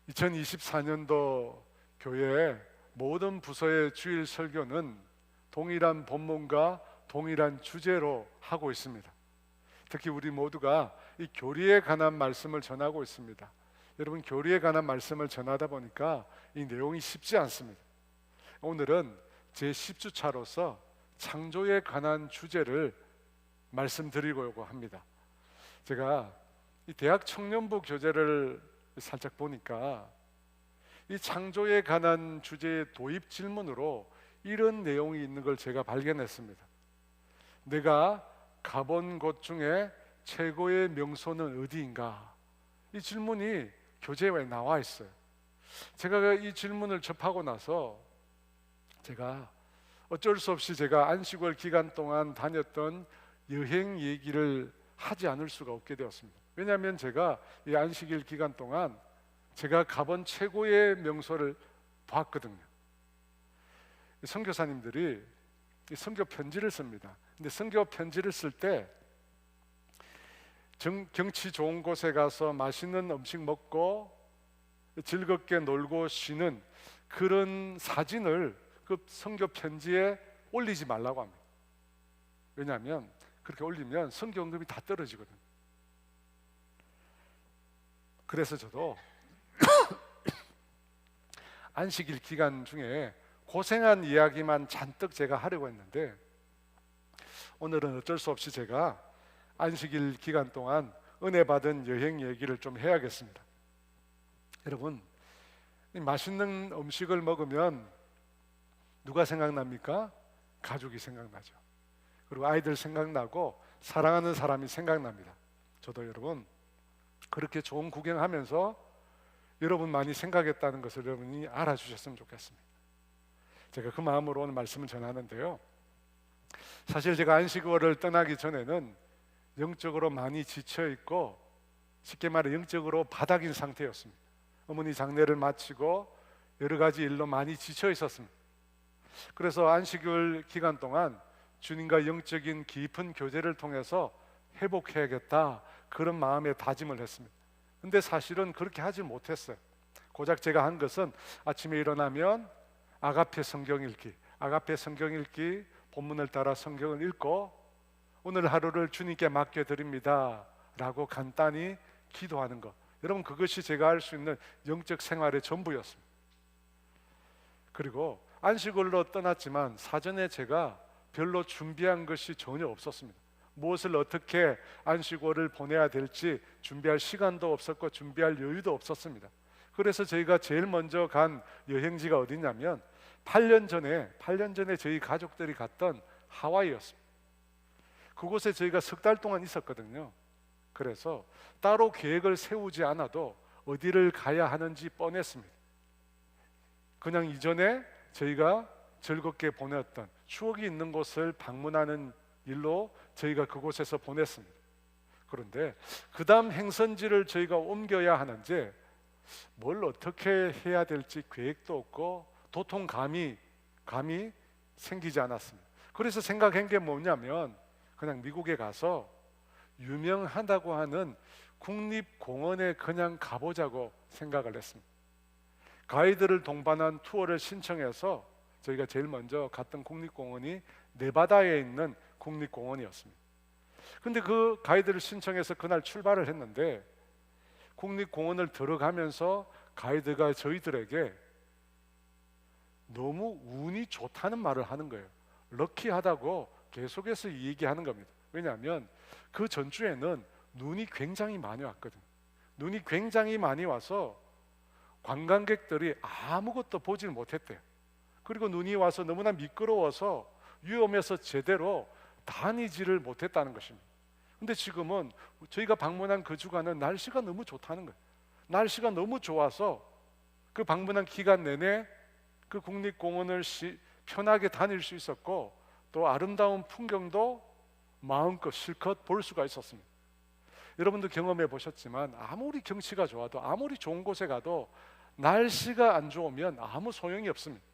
2024년도 교회 모든 부서의 주일 설교는 동일한 본문과 동일한 주제로 하고 있습니다. 특히 우리 모두가 이 교리에 관한 말씀을 전하고 있습니다. 여러분, 교리에 관한 말씀을 전하다 보니까 이 내용이 쉽지 않습니다. 오늘은 제 10주차로서 창조에 관한 주제를 말씀드리려고 합니다. 제가 이 대학 청년부 교재를 살짝 보니까 이 창조에 관한 주제의 도입 질문으로 이런 내용이 있는 걸 제가 발견했습니다. 내가 가본 곳 중에 최고의 명소는 어디인가? 이 질문이 교재에 나와 있어요. 제가 이 질문을 접하고 나서 제가 어쩔 수 없이 제가 안식월 기간 동안 다녔던 여행 얘기를 하지 않을 수가 없게 되었습니다. 왜냐하면 제가 이 안식일 기간 동안 제가 가본 최고의 명소를 봤거든요. 선교사님들이 선교 편지를 씁니다. 근데 선교 편지를 쓸 때 경치 좋은 곳에 가서 맛있는 음식 먹고 즐겁게 놀고 쉬는 그런 사진을 그 선교 편지에 올리지 말라고 합니다. 왜냐하면 그렇게 올리면 선교 언급이 다 떨어지거든요. 그래서 저도 안식일 기간 중에 고생한 이야기만 잔뜩 제가 하려고 했는데, 오늘은 어쩔 수 없이 제가 안식일 기간 동안 은혜 받은 여행 얘기를 좀 해야겠습니다. 여러분, 이 맛있는 음식을 먹으면 누가 생각납니까? 가족이 생각나죠. 그리고 아이들 생각나고 사랑하는 사람이 생각납니다. 저도 여러분 그렇게 좋은 구경하면서 여러분 많이 생각했다는 것을 여러분이 알아주셨으면 좋겠습니다. 제가 그 마음으로 오늘 말씀을 전하는데요, 사실 제가 안식월을 떠나기 전에는 영적으로 많이 지쳐있고, 쉽게 말해 영적으로 바닥인 상태였습니다. 어머니 장례를 마치고 여러 가지 일로 많이 지쳐 있었습니다. 그래서 안식일 기간 동안 주님과 영적인 깊은 교제를 통해서 회복해야겠다, 그런 마음에 다짐을 했습니다. 근데 사실은 그렇게 하지 못했어요. 고작 제가 한 것은 아침에 일어나면 아가페 성경 읽기, 본문을 따라 성경을 읽고 오늘 하루를 주님께 맡겨드립니다 라고 간단히 기도하는 것, 여러분 그것이 제가 할 수 있는 영적 생활의 전부였습니다. 그리고 안식일로 떠났지만 사전에 제가 별로 준비한 것이 전혀 없었습니다. 무엇을 어떻게 안식일을 보내야 될지 준비할 시간도 없었고 준비할 여유도 없었습니다. 그래서 저희가 제일 먼저 간 여행지가 어디냐면 8년 전에 저희 가족들이 갔던 하와이였습니다. 그곳에 저희가 석 달 동안 있었거든요. 그래서 따로 계획을 세우지 않아도 어디를 가야 하는지 뻔했습니다. 그냥 이전에 저희가 즐겁게 보냈던 추억이 있는 곳을 방문하는 일로 저희가 그곳에서 보냈습니다. 그런데 그 다음 행선지를 저희가 옮겨야 하는지 뭘 어떻게 해야 될지 계획도 없고 도통감이 생기지 않았습니다. 그래서 생각한 게 뭐냐면 그냥 미국에 가서 유명하다고 하는 국립공원에 그냥 가보자고 생각을 했습니다. 가이드를 동반한 투어를 신청해서 저희가 제일 먼저 갔던 국립공원이 네바다에 있는 국립공원이었습니다. 근데 그 가이드를 신청해서 그날 출발을 했는데 국립공원을 들어가면서 가이드가 저희들에게 너무 운이 좋다는 말을 하는 거예요. 럭키하다고 계속해서 얘기하는 겁니다. 왜냐하면 그 전주에는 눈이 굉장히 많이 왔거든요. 눈이 굉장히 많이 와서 관광객들이 아무것도 보질 못했대요. 그리고 눈이 와서 너무나 미끄러워서 위험해서 제대로 다니지를 못했다는 것입니다. 근데 지금은 저희가 방문한 그 주간은 날씨가 너무 좋다는 거예요. 날씨가 너무 좋아서 그 방문한 기간 내내 그 국립공원을 편하게 다닐 수 있었고, 또 아름다운 풍경도 마음껏 실컷 볼 수가 있었습니다. 여러분도 경험해 보셨지만 아무리 경치가 좋아도, 아무리 좋은 곳에 가도 날씨가 안 좋으면 아무 소용이 없습니다.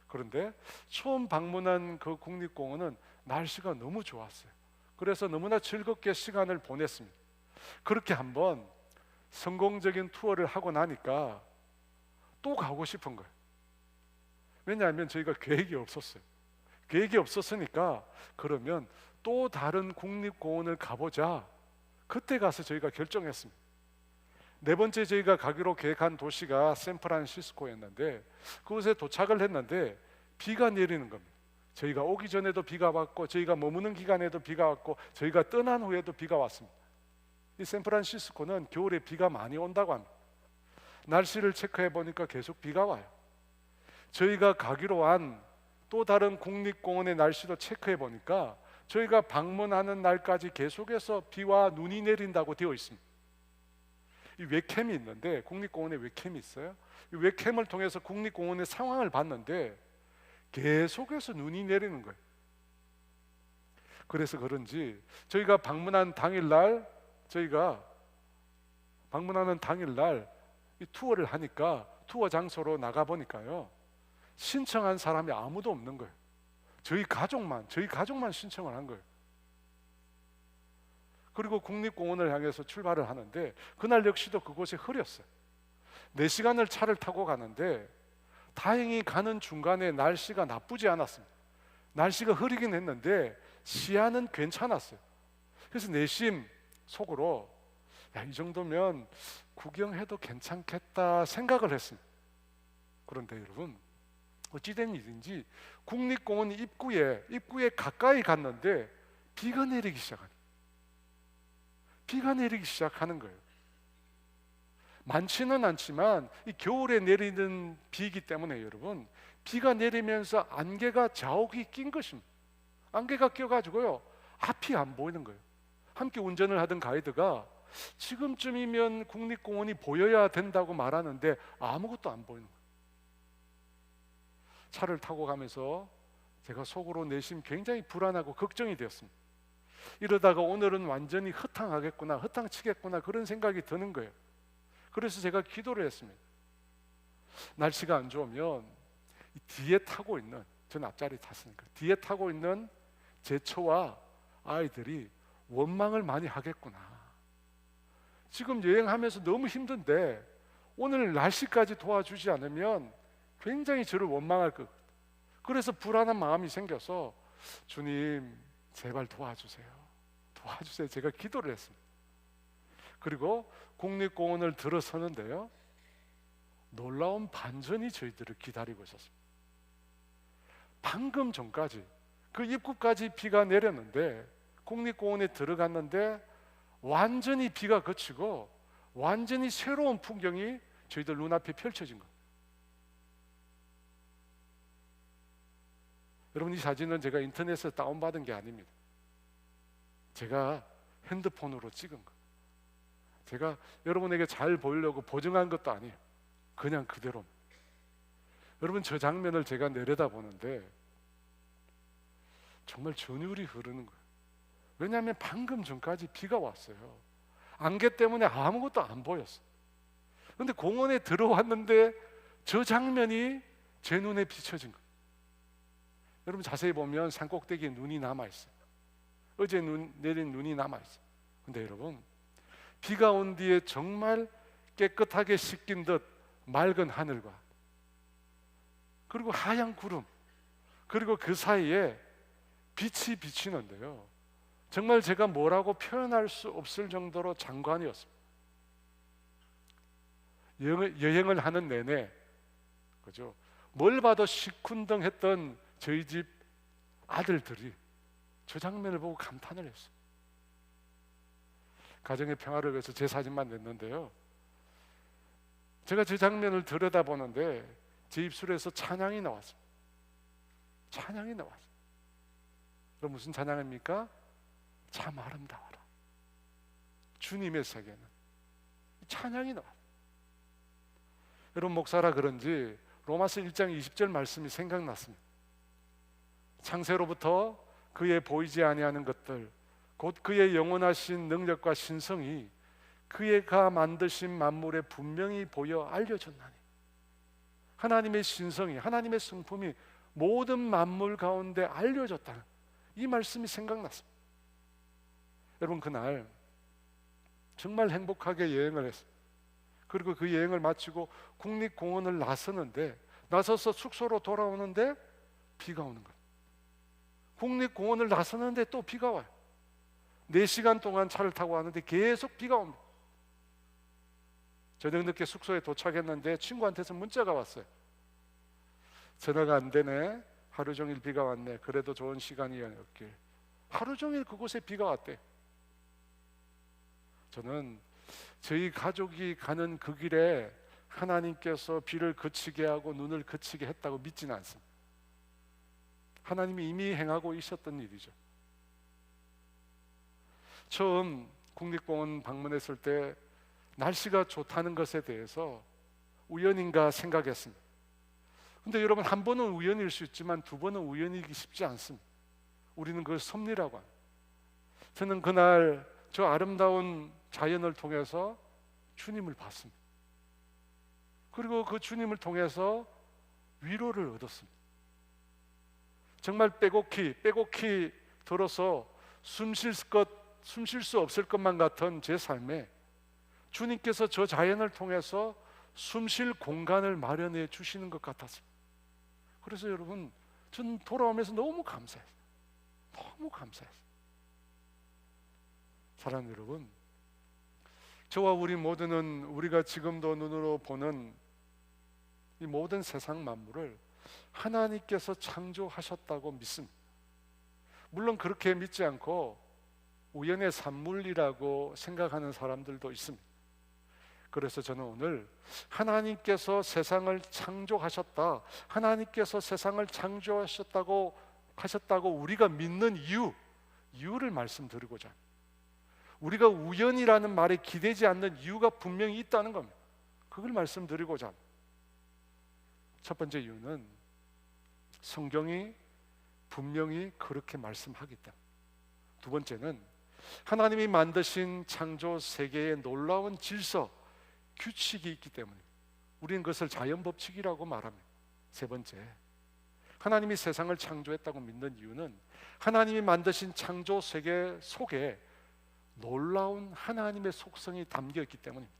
그런데 처음 방문한 그 국립공원은 날씨가 너무 좋았어요. 그래서 너무나 즐겁게 시간을 보냈습니다. 그렇게 한번 성공적인 투어를 하고 나니까 또 가고 싶은 거예요. 왜냐하면 저희가 계획이 없었어요. 계획이 없었으니까 그러면 또 다른 국립공원을 가보자. 그때 가서 저희가 결정했습니다. 네 번째 저희가 가기로 계획한 도시가 샌프란시스코였는데 그곳에 도착을 했는데 비가 내리는 겁니다. 저희가 오기 전에도 비가 왔고 저희가 머무는 기간에도 비가 왔고 저희가 떠난 후에도 비가 왔습니다. 이 샌프란시스코는 겨울에 비가 많이 온다고 합니다. 날씨를 체크해 보니까 계속 비가 와요. 저희가 가기로 한 또 다른 국립공원의 날씨도 체크해 보니까 저희가 방문하는 날까지 계속해서 비와 눈이 내린다고 되어 있습니다. 이 웹캠이 있는데 국립공원에 웹캠이 있어요. 이 웹캠을 통해서 국립공원의 상황을 봤는데 계속해서 눈이 내리는 거예요. 그래서 그런지 저희가 방문하는 당일날 이 투어를 하니까 투어 장소로 나가 보니까요, 신청한 사람이 아무도 없는 거예요. 저희 가족만 신청을 한 거예요. 그리고 국립공원을 향해서 출발을 하는데 그날 역시도 그곳이 흐렸어요. 4시간을 차를 타고 가는데 다행히 가는 중간에 날씨가 나쁘지 않았습니다. 날씨가 흐리긴 했는데 시야는 괜찮았어요. 그래서 내심 속으로 이 정도면 구경해도 괜찮겠다 생각을 했습니다. 그런데 여러분, 어찌된 일인지 국립공원 입구에 가까이 갔는데 비가 내리기 시작하는 거예요. 많지는 않지만 이 겨울에 내리는 비이기 때문에 여러분, 비가 내리면서 안개가 자욱이 낀 것입니다. 안개가 껴가지고요, 앞이 안 보이는 거예요. 함께 운전을 하던 가이드가 지금쯤이면 국립공원이 보여야 된다고 말하는데 아무것도 안 보이는 거예요. 차를 타고 가면서 제가 속으로 내심 굉장히 불안하고 걱정이 되었습니다. 이러다가 오늘은 완전히 허탕치겠구나 그런 생각이 드는 거예요. 그래서 제가 기도를 했습니다. 날씨가 안 좋으면 뒤에 타고 있는, 전 앞자리 탔으니까 뒤에 타고 있는 제 처와 아이들이 원망을 많이 하겠구나. 지금 여행하면서 너무 힘든데 오늘 날씨까지 도와주지 않으면 굉장히 저를 원망할 것. 그래서 불안한 마음이 생겨서 주님 제발 도와주세요. 제가 기도를 했습니다. 그리고 국립공원을 들어서는데요, 놀라운 반전이 저희들을 기다리고 있었습니다. 방금 전까지 그 입구까지 비가 내렸는데 국립공원에 들어갔는데 완전히 비가 그치고 완전히 새로운 풍경이 저희들 눈앞에 펼쳐진 거예요. 여러분, 이 사진은 제가 인터넷에서 다운받은 게 아닙니다. 제가 핸드폰으로 찍은 거예요. 제가 여러분에게 잘 보이려고 보정한 것도 아니에요. 그냥 그대로. 여러분, 저 장면을 제가 내려다보는데 정말 전율이 흐르는 거예요. 왜냐하면 방금 전까지 비가 왔어요. 안개 때문에 아무것도 안 보였어요. 그런데 공원에 들어왔는데 저 장면이 제 눈에 비춰진 거예요. 여러분, 자세히 보면 산꼭대기에 눈이 남아있어요. 어제 내린 눈이 남아있어요. 근데 여러분, 비가 온 뒤에 정말 깨끗하게 씻긴 듯 맑은 하늘과 그리고 하얀 구름, 그리고 그 사이에 빛이 비치는데요, 정말 제가 뭐라고 표현할 수 없을 정도로 장관이었습니다. 여행을 하는 내내, 그죠? 뭘 봐도 시큰둥했던 저희 집 아들들이 저 장면을 보고 감탄을 했어요. 가정의 평화를 위해서 제 사진만 냈는데요, 제가 저 장면을 들여다보는데 제 입술에서 찬양이 나왔습니다. 찬양이 나왔어요. 그럼 무슨 찬양입니까? 참 아름다워라. 주님의 세계는 찬양이 나왔어요. 여러분, 목사라 그런지 로마서 1장 20절 말씀이 생각났습니다. 창세로부터 그의 보이지 아니하는 것들, 곧 그의 영원하신 능력과 신성이 그가 만드신 만물에 분명히 보여 알려졌나니. 하나님의 신성이, 하나님의 성품이 모든 만물 가운데 알려졌다는 이 말씀이 생각났습니다. 여러분, 그날 정말 행복하게 여행을 했어요. 그리고 그 여행을 마치고 국립공원을 나서서 숙소로 돌아오는데 비가 오는 거예요. 국립공원을 나서는데 또 비가 와요. 4시간 동안 차를 타고 왔는데 계속 비가 옵니다. 저녁 늦게 숙소에 도착했는데 친구한테서 문자가 왔어요. 전화가 안 되네. 하루 종일 비가 왔네. 그래도 좋은 시간이었길. 하루 종일 그곳에 비가 왔대. 저는 저희 가족이 가는 그 길에 하나님께서 비를 그치게 하고 눈을 그치게 했다고 믿지는 않습니다. 하나님이 이미 행하고 있었던 일이죠. 처음 국립공원 방문했을 때 날씨가 좋다는 것에 대해서 우연인가 생각했습니다. 근데 여러분, 한 번은 우연일 수 있지만 두 번은 우연이기 쉽지 않습니다. 우리는 그걸 섭리라고 합니다. 저는 그날 저 아름다운 자연을 통해서 주님을 봤습니다. 그리고 그 주님을 통해서 위로를 얻었습니다. 정말 빼곡히 들어서 숨 쉴 수 없을 것만 같은 제 삶에 주님께서 저 자연을 통해서 숨 쉴 공간을 마련해 주시는 것 같았습니다. 그래서 여러분, 저는 돌아오면서 너무 감사했어요. 너무 감사했어요. 사랑하는 여러분, 저와 우리 모두는 우리가 지금도 눈으로 보는 이 모든 세상 만물을 하나님께서 창조하셨다고 믿습니다. 물론 그렇게 믿지 않고 우연의 산물이라고 생각하는 사람들도 있습니다. 그래서 저는 오늘 하나님께서 세상을 창조하셨다, 하나님께서 세상을 창조하셨다고 우리가 믿는 이유를 말씀드리고자 합니다. 우리가 우연이라는 말에 기대지 않는 이유가 분명히 있다는 겁니다. 그걸 말씀드리고자 합니다. 첫 번째 이유는 성경이 분명히 그렇게 말씀하기 때문에. 두 번째는 하나님이 만드신 창조 세계의 놀라운 질서, 규칙이 있기 때문에 우리는 그것을 자연법칙이라고 말합니다. 세 번째, 하나님이 세상을 창조했다고 믿는 이유는 하나님이 만드신 창조 세계 속에 놀라운 하나님의 속성이 담겨 있기 때문입니다.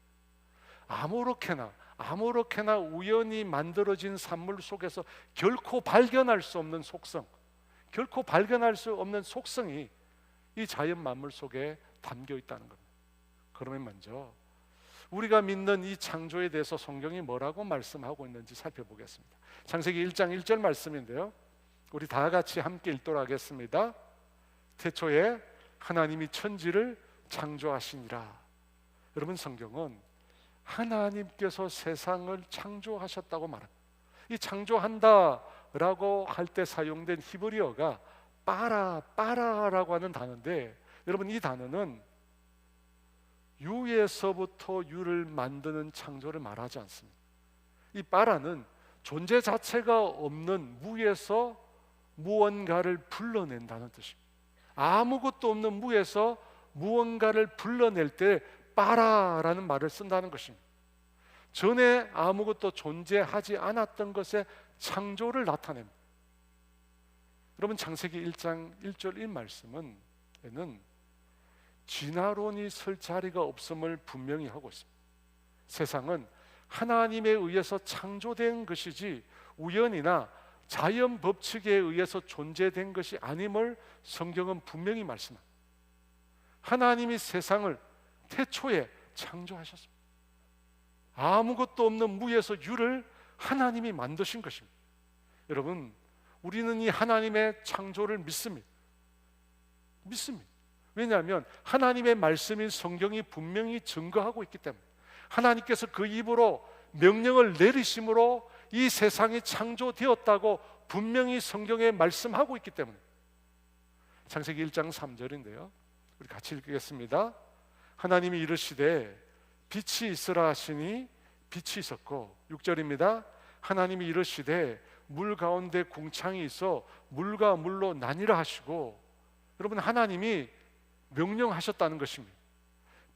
아무렇게나 우연히 만들어진 산물 속에서 결코 발견할 수 없는 속성이 이 자연 만물 속에 담겨 있다는 겁니다. 그러면 먼저 우리가 믿는 이 창조에 대해서 성경이 뭐라고 말씀하고 있는지 살펴보겠습니다. 창세기 1장 1절 말씀인데요, 우리 다 같이 함께 읽도록 하겠습니다. 태초에 하나님이 천지를 창조하시니라. 여러분, 성경은 하나님께서 세상을 창조하셨다고 말합니다. 이 창조한다라고 할 때 사용된 히브리어가 빠라라고 하는 단어인데, 여러분, 이 단어는 유에서부터 유를 만드는 창조를 말하지 않습니다. 이 빠라는 존재 자체가 없는 무에서 무언가를 불러낸다는 뜻입니다. 아무것도 없는 무에서 무언가를 불러낼 때 빠라라는 말을 쓴다는 것입니다. 전에 아무것도 존재하지 않았던 것의 창조를 나타냅니다. 여러분, 창세기 1장 1절 이 말씀은 진화론이 설 자리가 없음을 분명히 하고 있습니다. 세상은 하나님에 의해서 창조된 것이지 우연이나 자연 법칙에 의해서 존재된 것이 아님을 성경은 분명히 말씀합니다. 하나님이 세상을 태초에 창조하셨습니다. 아무것도 없는 무에서 유를 하나님이 만드신 것입니다. 여러분, 우리는 이 하나님의 창조를 믿습니다. 왜냐하면 하나님의 말씀인 성경이 분명히 증거하고 있기 때문에, 하나님께서 그 입으로 명령을 내리심으로 이 세상이 창조되었다고 분명히 성경에 말씀하고 있기 때문에. 창세기 1장 3절인데요, 우리 같이 읽겠습니다. 하나님이 이르시되 빛이 있으라 하시니 빛이 있었고, 6절입니다. 하나님이 이르시되 물 가운데 궁창이 있어 물과 물로 나뉘라 하시고. 여러분, 하나님이 명령하셨다는 것입니다.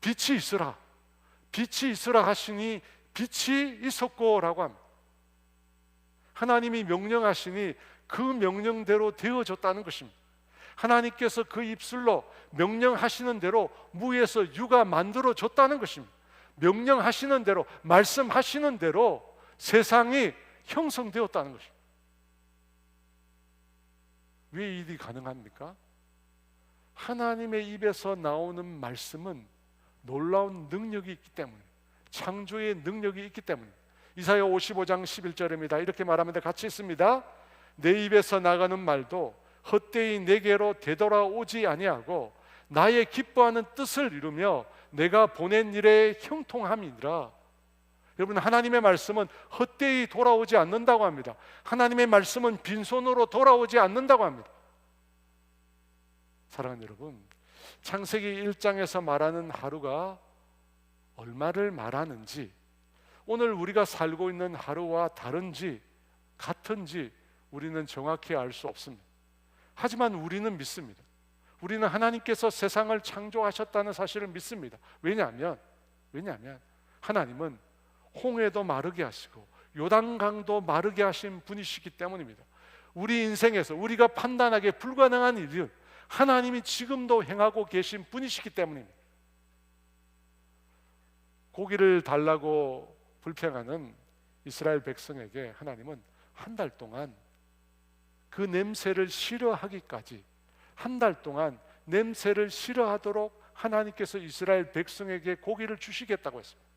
빛이 있으라 하시니 빛이 있었고라고 합니다. 하나님이 명령하시니 그 명령대로 되어졌다는 것입니다. 하나님께서 그 입술로 명령하시는 대로 무에서 유가 만들어졌다는 것입니다. 명령하시는 대로, 말씀하시는 대로 세상이 형성되었다는 것입니다. 왜 일이 가능합니까? 하나님의 입에서 나오는 말씀은 놀라운 능력이 있기 때문에, 창조의 능력이 있기 때문에. 이사야 55장 11절입니다. 이렇게 말합니다. 같이 있습니다. 내 입에서 나가는 말도 헛되이 내게로 되돌아오지 아니하고 나의 기뻐하는 뜻을 이루며 내가 보낸 일에 형통함이니라. 여러분, 하나님의 말씀은 헛되이 돌아오지 않는다고 합니다. 하나님의 말씀은 빈손으로 돌아오지 않는다고 합니다. 사랑하는 여러분, 창세기 1장에서 말하는 하루가 얼마를 말하는지, 오늘 우리가 살고 있는 하루와 다른지 같은지 우리는 정확히 알 수 없습니다. 하지만 우리는 믿습니다. 우리는 하나님께서 세상을 창조하셨다는 사실을 믿습니다. 왜냐하면 하나님은 홍해도 마르게 하시고 요단강도 마르게 하신 분이시기 때문입니다. 우리 인생에서 우리가 판단하기에 불가능한 일을 하나님이 지금도 행하고 계신 분이시기 때문입니다. 고기를 달라고 불평하는 이스라엘 백성에게 하나님은 한 달 동안 그 냄새를 싫어하기까지, 한 달 동안 냄새를 싫어하도록 하나님께서 이스라엘 백성에게 고기를 주시겠다고 했습니다.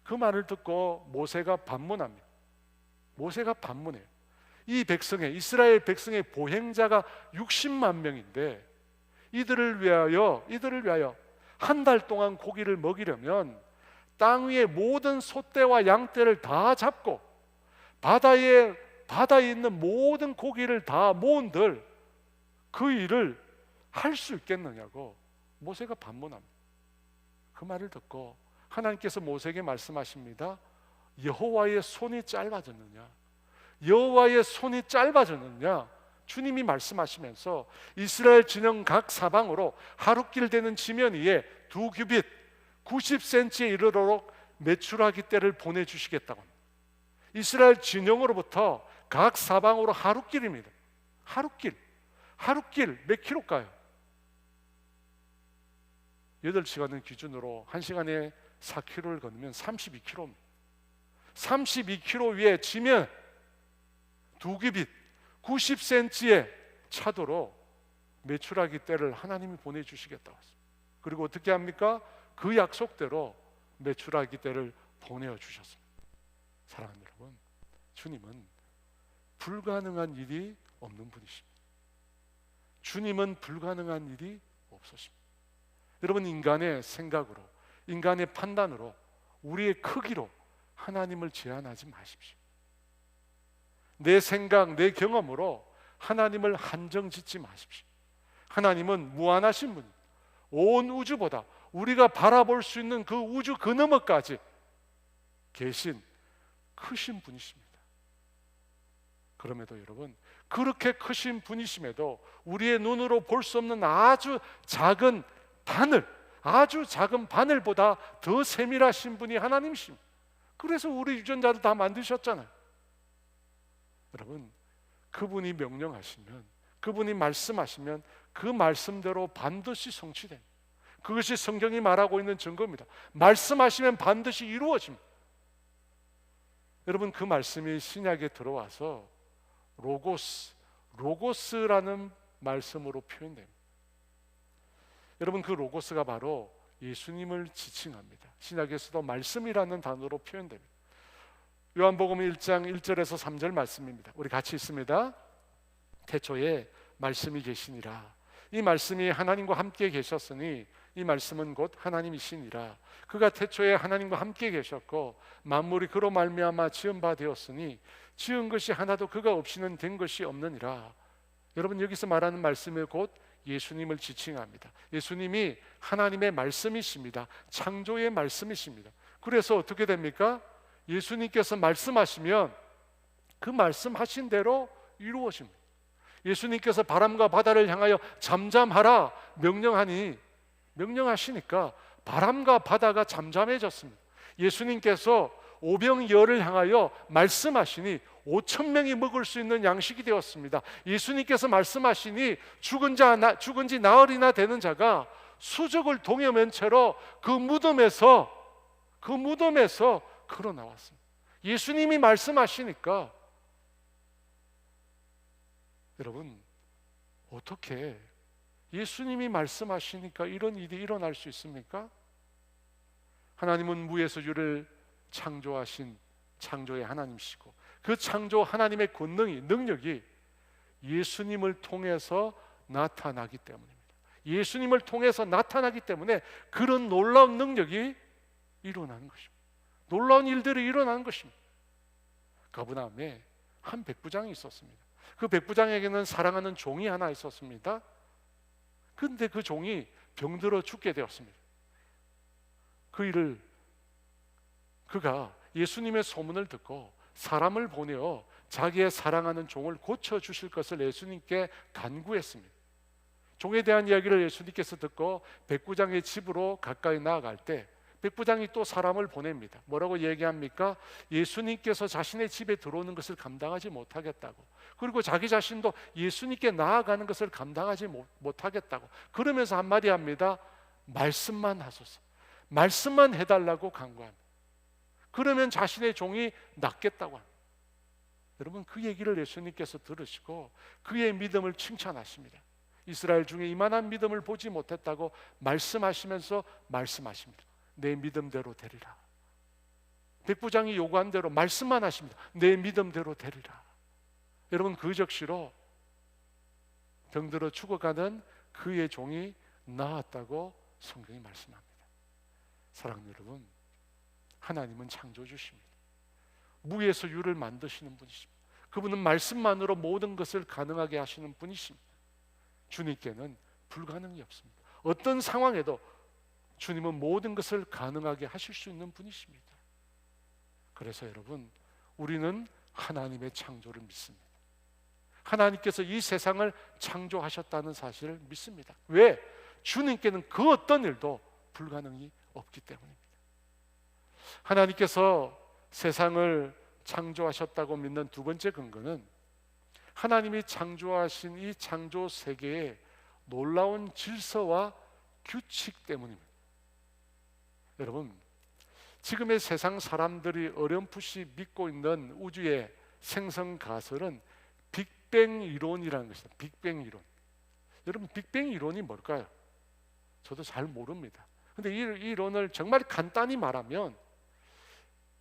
그 말을 듣고 모세가 반문합니다. 모세가 반문해요. 이 백성의, 이스라엘 백성의 보행자가 60만 명인데 이들을 위하여 한 달 동안 고기를 먹이려면 땅 위의 모든 소떼와 양떼를 다 잡고 바다에 있는 모든 고기를 다 모은들 그 일을 할 수 있겠느냐고 모세가 반문합니다. 그 말을 듣고 하나님께서 모세에게 말씀하십니다. 여호와의 손이 짧아졌느냐? 여호와의 손이 짧아졌느냐? 주님이 말씀하시면서 이스라엘 진영 각 사방으로 하루길 되는 지면 위에 2규빗 90cm에 이르도록 메추라기 떼를 보내주시겠다고 합니다. 이스라엘 진영으로부터 각 사방으로 하루길입니다. 하루길 몇 킬로일까요? 8시간을 기준으로 1시간에 4km를 걸으면 32km입니다. 32km 위에 지면 2규빗 90cm의 차도로 메추라기 떼를 하나님이 보내주시겠다고 했습니다. 그리고 어떻게 합니까? 그 약속대로 메추라기 떼를 보내주셨습니다. 사랑하는 여러분, 주님은 불가능한 일이 없는 분이십니다. 주님은 불가능한 일이 없으십니다. 여러분, 인간의 생각으로, 인간의 판단으로, 우리의 크기로 하나님을 제한하지 마십시오. 내 생각, 내 경험으로 하나님을 한정 짓지 마십시오. 하나님은 무한하신 분입니다. 온 우주보다 우리가 바라볼 수 있는 그 우주 그 너머까지 계신 크신 분이십니다. 그럼에도 여러분, 그렇게 크신 분이심에도 우리의 눈으로 볼 수 없는 아주 작은 바늘보다 더 세밀하신 분이 하나님이십니다. 그래서 우리 유전자를 다 만드셨잖아요. 여러분, 그분이 명령하시면, 그분이 말씀하시면 그 말씀대로 반드시 성취됩니다. 그것이 성경이 말하고 있는 증거입니다. 말씀하시면 반드시 이루어집니다. 여러분, 그 말씀이 신약에 들어와서 로고스라는 말씀으로 표현됩니다. 여러분, 그 로고스가 바로 예수님을 지칭합니다. 신약에서도 말씀이라는 단어로 표현됩니다. 요한복음 1장 1절에서 3절 말씀입니다. 우리 같이 있습니다. 태초에 말씀이 계시니라. 이 말씀이 하나님과 함께 계셨으니 이 말씀은 곧 하나님이시니라. 그가 태초에 하나님과 함께 계셨고 만물이 그로 말미암아 지은 바 되었으니 지은 것이 하나도 그가 없이는 된 것이 없느니라. 여러분, 여기서 말하는 말씀이 곧 예수님을 지칭합니다. 예수님이 하나님의 말씀이십니다. 창조의 말씀이십니다. 그래서 어떻게 됩니까? 예수님께서 말씀하시면 그 말씀하신 대로 이루어집니다. 예수님께서 바람과 바다를 향하여 잠잠하라 명령하시니까 바람과 바다가 잠잠해졌습니다. 예수님께서 오병이어를 향하여 말씀하시니 5,000명이 먹을 수 있는 양식이 되었습니다. 예수님께서 말씀하시니 죽은 지 나흘이나 되는 자가 수족을 동여맨 채로 그 무덤에서 그 무덤에서 걸어 나왔습니다. 예수님이 말씀하시니까 여러분 어떻게 예수님이 말씀하시니까 이런 일이 일어날 수 있습니까? 하나님은 무에서 유를 창조하신 창조의 하나님이시고 그 창조 하나님의 권능이 능력이 예수님을 통해서 나타나기 때문입니다. 예수님을 통해서 나타나기 때문에 그런 놀라운 능력이 일어나는 것입니다. 놀라운 일들이 일어나는 것입니다. 가버나움에 한 백부장이 있었습니다. 그 백부장에게는 사랑하는 종이 하나 있었습니다. 그런데 그 종이 병들어 죽게 되었습니다. 그가 예수님의 소문을 듣고 사람을 보내어 자기의 사랑하는 종을 고쳐주실 것을 예수님께 간구했습니다. 종에 대한 이야기를 예수님께서 듣고 백부장의 집으로 가까이 나아갈 때 백부장이 또 사람을 보냅니다. 뭐라고 얘기합니까? 예수님께서 자신의 집에 들어오는 것을 감당하지 못하겠다고, 그리고 자기 자신도 예수님께 나아가는 것을 감당하지 못하겠다고 그러면서 한마디 합니다. 말씀만 하소서, 말씀만 해달라고 간구합니다. 그러면 자신의 종이 낫겠다고 합니다. 여러분 그 얘기를 예수님께서 들으시고 그의 믿음을 칭찬하십니다. 이스라엘 중에 이만한 믿음을 보지 못했다고 말씀하시면서 말씀하십니다. 내 믿음대로 되리라. 백부장이 요구한 대로 말씀만 하십니다. 내 믿음대로 되리라. 여러분 그 적시로 병들어 죽어가는 그의 종이 나았다고 성경이 말씀합니다. 사랑하는 여러분, 하나님은 창조주십니다. 무에서 유를 만드시는 분이십니다. 그분은 말씀만으로 모든 것을 가능하게 하시는 분이십니다. 주님께는 불가능이 없습니다. 어떤 상황에도 주님은 모든 것을 가능하게 하실 수 있는 분이십니다. 그래서 여러분 우리는 하나님의 창조를 믿습니다. 하나님께서 이 세상을 창조하셨다는 사실을 믿습니다. 왜? 주님께는 그 어떤 일도 불가능이 없기 때문입니다. 하나님께서 세상을 창조하셨다고 믿는 두 번째 근거는 하나님이 창조하신 이 창조 세계의 놀라운 질서와 규칙 때문입니다. 여러분, 지금의 세상 사람들이 어렴풋이 믿고 있는 우주의 생성 가설은 빅뱅 이론이라는 것입니다. 빅뱅 이론. 여러분, 빅뱅 이론이 뭘까요? 저도 잘 모릅니다. 근데 이 이론을 정말 간단히 말하면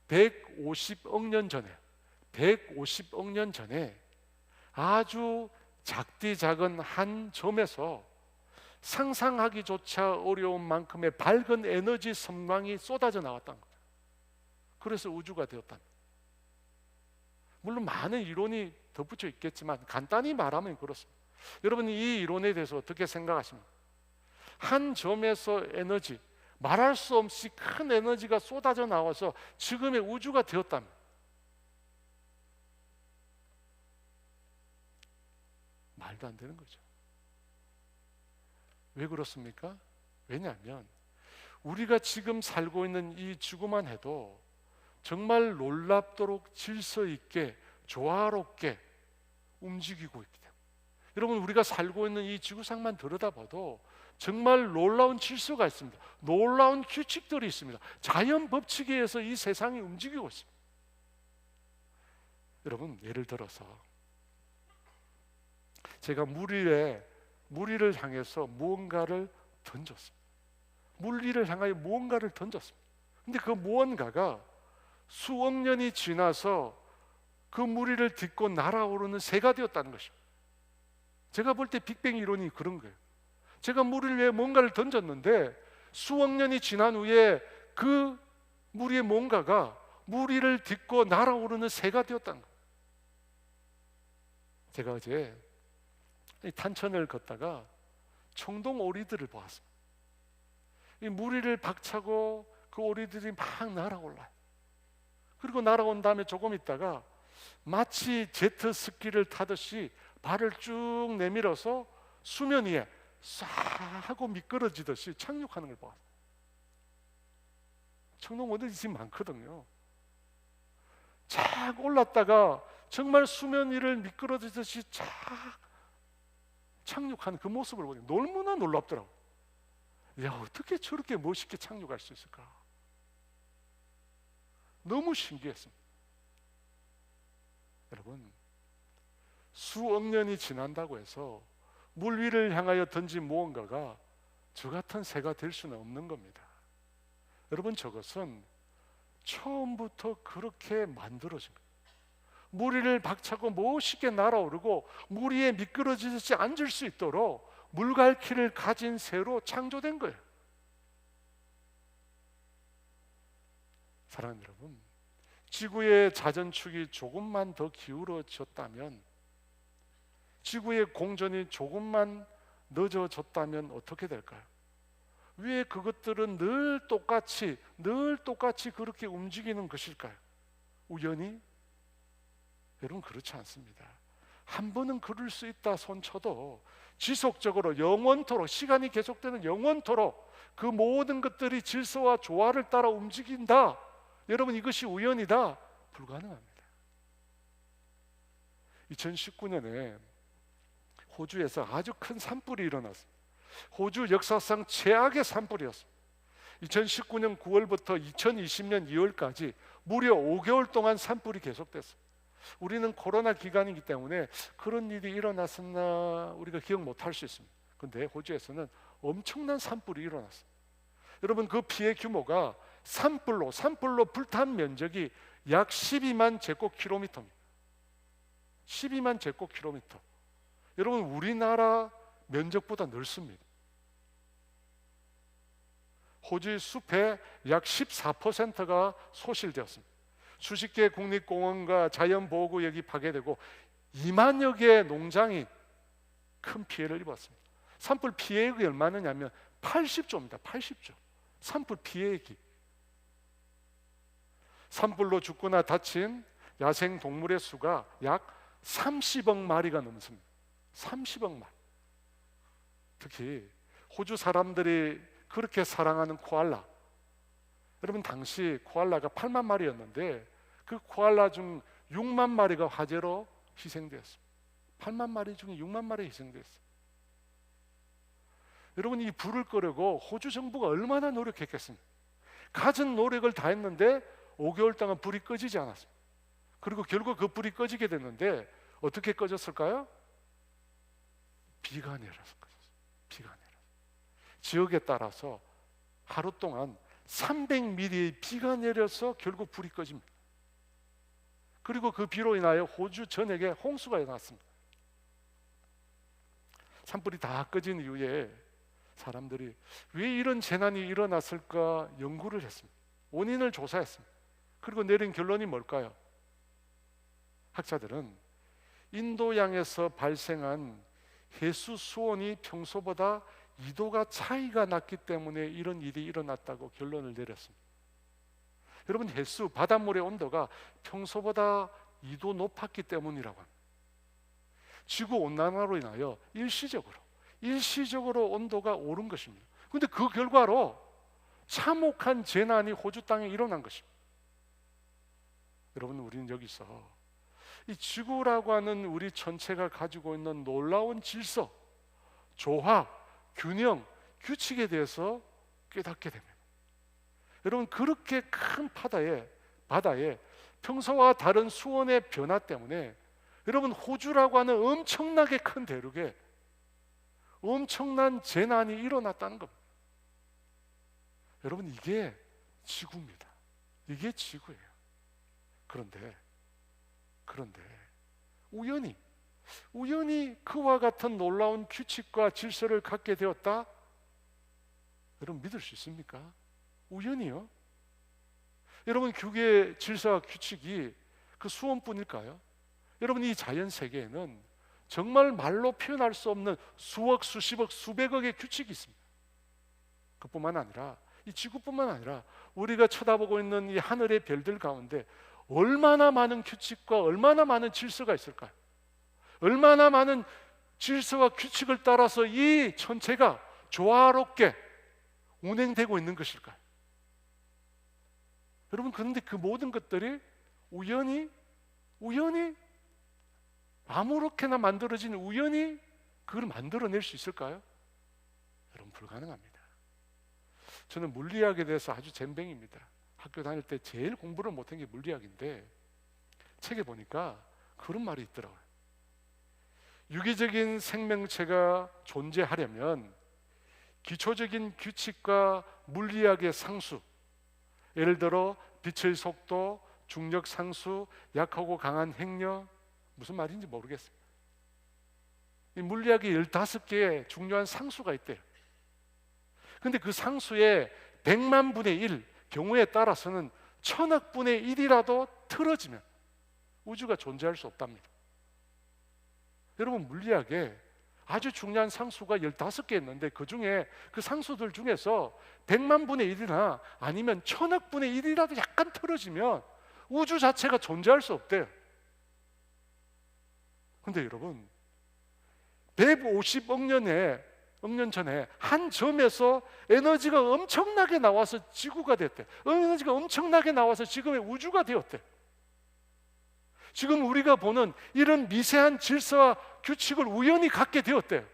150억 년 전에 아주 작디 작은 한 점에서 상상하기조차 어려운 만큼의 밝은 에너지 섬광이 쏟아져 나왔다는 거예요. 그래서 우주가 되었다. 물론 많은 이론이 덧붙여 있겠지만 간단히 말하면 그렇습니다. 여러분 이 이론에 대해서 어떻게 생각하십니까? 한 점에서 에너지, 말할 수 없이 큰 에너지가 쏟아져 나와서 지금의 우주가 되었답니다. 말도 안 되는 거죠. 왜 그렇습니까? 왜냐하면 우리가 지금 살고 있는 이 지구만 해도 정말 놀랍도록 질서 있게 조화롭게 움직이고 있기 때문에 여러분 우리가 살고 있는 이 지구상만 들여다봐도 정말 놀라운 질서가 있습니다. 놀라운 규칙들이 있습니다. 자연 법칙에 의해서 이 세상이 움직이고 있습니다. 여러분 예를 들어서 제가 무리를 향해서 무언가를 던졌습니다. 물리를 향하여 무언가를 던졌습니다. 근데 그 무언가가 수억 년이 지나서 그 무리를 딛고 날아오르는 새가 되었다는 것입니다. 제가 볼 때 빅뱅 이론이 그런 거예요. 제가 무리를 위해 뭔가를 던졌는데 수억 년이 지난 후에 그 무리의 뭔가가 무리를 딛고 날아오르는 새가 되었다는 거예요. 제가 어제 탄천을 걷다가 청동 오리들을 보았습니다. 이 무리를 박차고 그 오리들이 막 날아올라요. 그리고 날아온 다음에 조금 있다가 마치 제트 스키를 타듯이 발을 쭉 내밀어서 수면 위에 싹 하고 미끄러지듯이 착륙하는 걸 보았어요. 청동 오리들이 지금 많거든요. 착 올랐다가 정말 수면 위를 미끄러지듯이 착 착륙하는 그 모습을 보니 너무나 놀랍더라고요. 야, 어떻게 저렇게 멋있게 착륙할 수 있을까? 너무 신기했습니다. 여러분, 수억 년이 지난다고 해서 물 위를 향하여 던진 무언가가 저 같은 새가 될 수는 없는 겁니다. 여러분, 저것은 처음부터 그렇게 만들어진 거예요. 물 위를 박차고 멋있게 날아오르고 물 위에 미끄러지지 않을 수 있도록 물갈퀴를 가진 새로 창조된 거예요. 사랑하는 여러분, 지구의 자전축이 조금만 더 기울어졌다면, 지구의 공전이 조금만 늦어졌다면 어떻게 될까요? 왜 그것들은 늘 똑같이 그렇게 움직이는 것일까요? 우연히? 여러분, 그렇지 않습니다. 한 번은 그럴 수 있다 손쳐도 지속적으로 영원토록, 시간이 계속되는 영원토록 그 모든 것들이 질서와 조화를 따라 움직인다. 여러분, 이것이 우연이다? 불가능합니다. 2019년에 호주에서 아주 큰 산불이 일어났습니다. 호주 역사상 최악의 산불이었습니다. 2019년 9월부터 2020년 2월까지 무려 5개월 동안 산불이 계속됐습니다. 우리는 코로나 기간이기 때문에 그런 일이 일어났었나 우리가 기억 못할 수 있습니다. 그런데 호주에서는 엄청난 산불이 일어났습니다. 여러분, 그 피해 규모가 산불로 불탄 면적이 약 12만 제곱킬로미터입니다. 12만 제곱킬로미터. 여러분, 우리나라 면적보다 넓습니다. 호주의 숲의 약 14%가 소실되었습니다. 수십 개 국립공원과 자연보호구역이 파괴되고 2만여 개의 농장이 큰 피해를 입었습니다. 산불 피해액이 얼마냐면 80조입니다. 80조. 산불 피해액이. 산불로 죽거나 다친 야생 동물의 수가 약 30억 마리가 넘습니다. 30억 마리. 특히 호주 사람들이 그렇게 사랑하는 코알라. 여러분, 당시 코알라가 8만 마리였는데 그 코알라 중 6만 마리가 화재로 희생되었습니다. 8만 마리 중에 6만 마리 희생되었어요. 여러분, 이 불을 끄려고 호주 정부가 얼마나 노력했겠습니까? 갖은 노력을 다 했는데 5개월 동안 불이 꺼지지 않았습니다. 그리고 결국 그 불이 꺼지게 됐는데 어떻게 꺼졌을까요? 비가 내려서 꺼졌어요. 비가 내려서. 지역에 따라서 하루 동안 300mm의 비가 내려서 결국 불이 꺼집니다. 그리고 그 비로 인하여 호주 전역에 홍수가 일어났습니다. 산불이 다 꺼진 이후에 사람들이 왜 이런 재난이 일어났을까 연구를 했습니다. 원인을 조사했습니다. 그리고 내린 결론이 뭘까요? 학자들은 인도양에서 발생한 해수 수온이 평소보다 2도가 차이가 났기 때문에 이런 일이 일어났다고 결론을 내렸습니다. 여러분, 해수 바닷물의 온도가 평소보다 2도 높았기 때문이라고 합니다. 지구온난화로 인하여 일시적으로 온도가 오른 것입니다. 그런데 그 결과로 참혹한 재난이 호주 땅에 일어난 것입니다. 여러분, 우리는 여기서 이 지구라고 하는 우리 전체가 가지고 있는 놀라운 질서, 조화, 균형, 규칙에 대해서 깨닫게 됩니다. 여러분, 그렇게 큰 바다에 평소와 다른 수온의 변화 때문에 여러분, 호주라고 하는 엄청나게 큰 대륙에 엄청난 재난이 일어났다는 겁니다. 여러분, 이게 지구입니다. 이게 지구예요. 그런데 우연히 그와 같은 놀라운 규칙과 질서를 갖게 되었다? 여러분, 믿을 수 있습니까? 우연이요? 여러분, 그게 질서와 규칙이 그 수원뿐일까요? 여러분, 이 자연 세계에는 정말 말로 표현할 수 없는 수억, 수십억, 수백억의 규칙이 있습니다. 그뿐만 아니라 이 지구뿐만 아니라 우리가 쳐다보고 있는 이 하늘의 별들 가운데 얼마나 많은 규칙과 얼마나 많은 질서가 있을까요? 얼마나 많은 질서와 규칙을 따라서 이 전체가 조화롭게 운행되고 있는 것일까요? 여러분, 그런데 그 모든 것들이 우연히 아무렇게나 만들어진 우연히 그걸 만들어낼 수 있을까요? 여러분, 불가능합니다. 저는 물리학에 대해서 아주 젬병입니다. 학교 다닐 때 제일 공부를 못한 게 물리학인데 책에 보니까 그런 말이 있더라고요. 유기적인 생명체가 존재하려면 기초적인 규칙과 물리학의 상수, 예를 들어 빛의 속도, 중력 상수, 약하고 강한 행력, 무슨 말인지 모르겠어요. 이 물리학에 15개의 중요한 상수가 있대요. 근데 그 상수의 100만 분의 1, 경우에 따라서는 1000억 분의 1이라도 틀어지면 우주가 존재할 수 없답니다. 여러분, 물리학에 아주 중요한 상수가 15개 있는데 그 중에 그 상수들 중에서 100만 분의 1이나 아니면 1000억 분의 1이라도 약간 틀어지면 우주 자체가 존재할 수 없대요. 근데 여러분, 150억 년 전에 한 점에서 에너지가 엄청나게 나와서 지구가 됐대. 에너지가 엄청나게 나와서 지금의 우주가 되었대. 지금 우리가 보는 이런 미세한 질서와 규칙을 우연히 갖게 되었대요.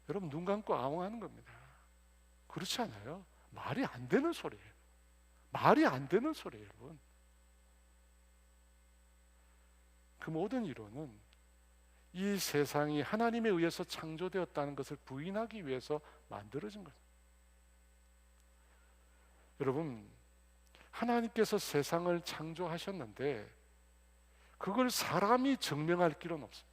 여러분, 눈 감고 아웅하는 겁니다. 그렇지 않아요? 말이 안 되는 소리예요. 말이 안 되는 소리예요, 여러분. 그 모든 이론은 이 세상이 하나님에 의해서 창조되었다는 것을 부인하기 위해서 만들어진 거예요. 여러분, 하나님께서 세상을 창조하셨는데 그걸 사람이 증명할 길은 없어요.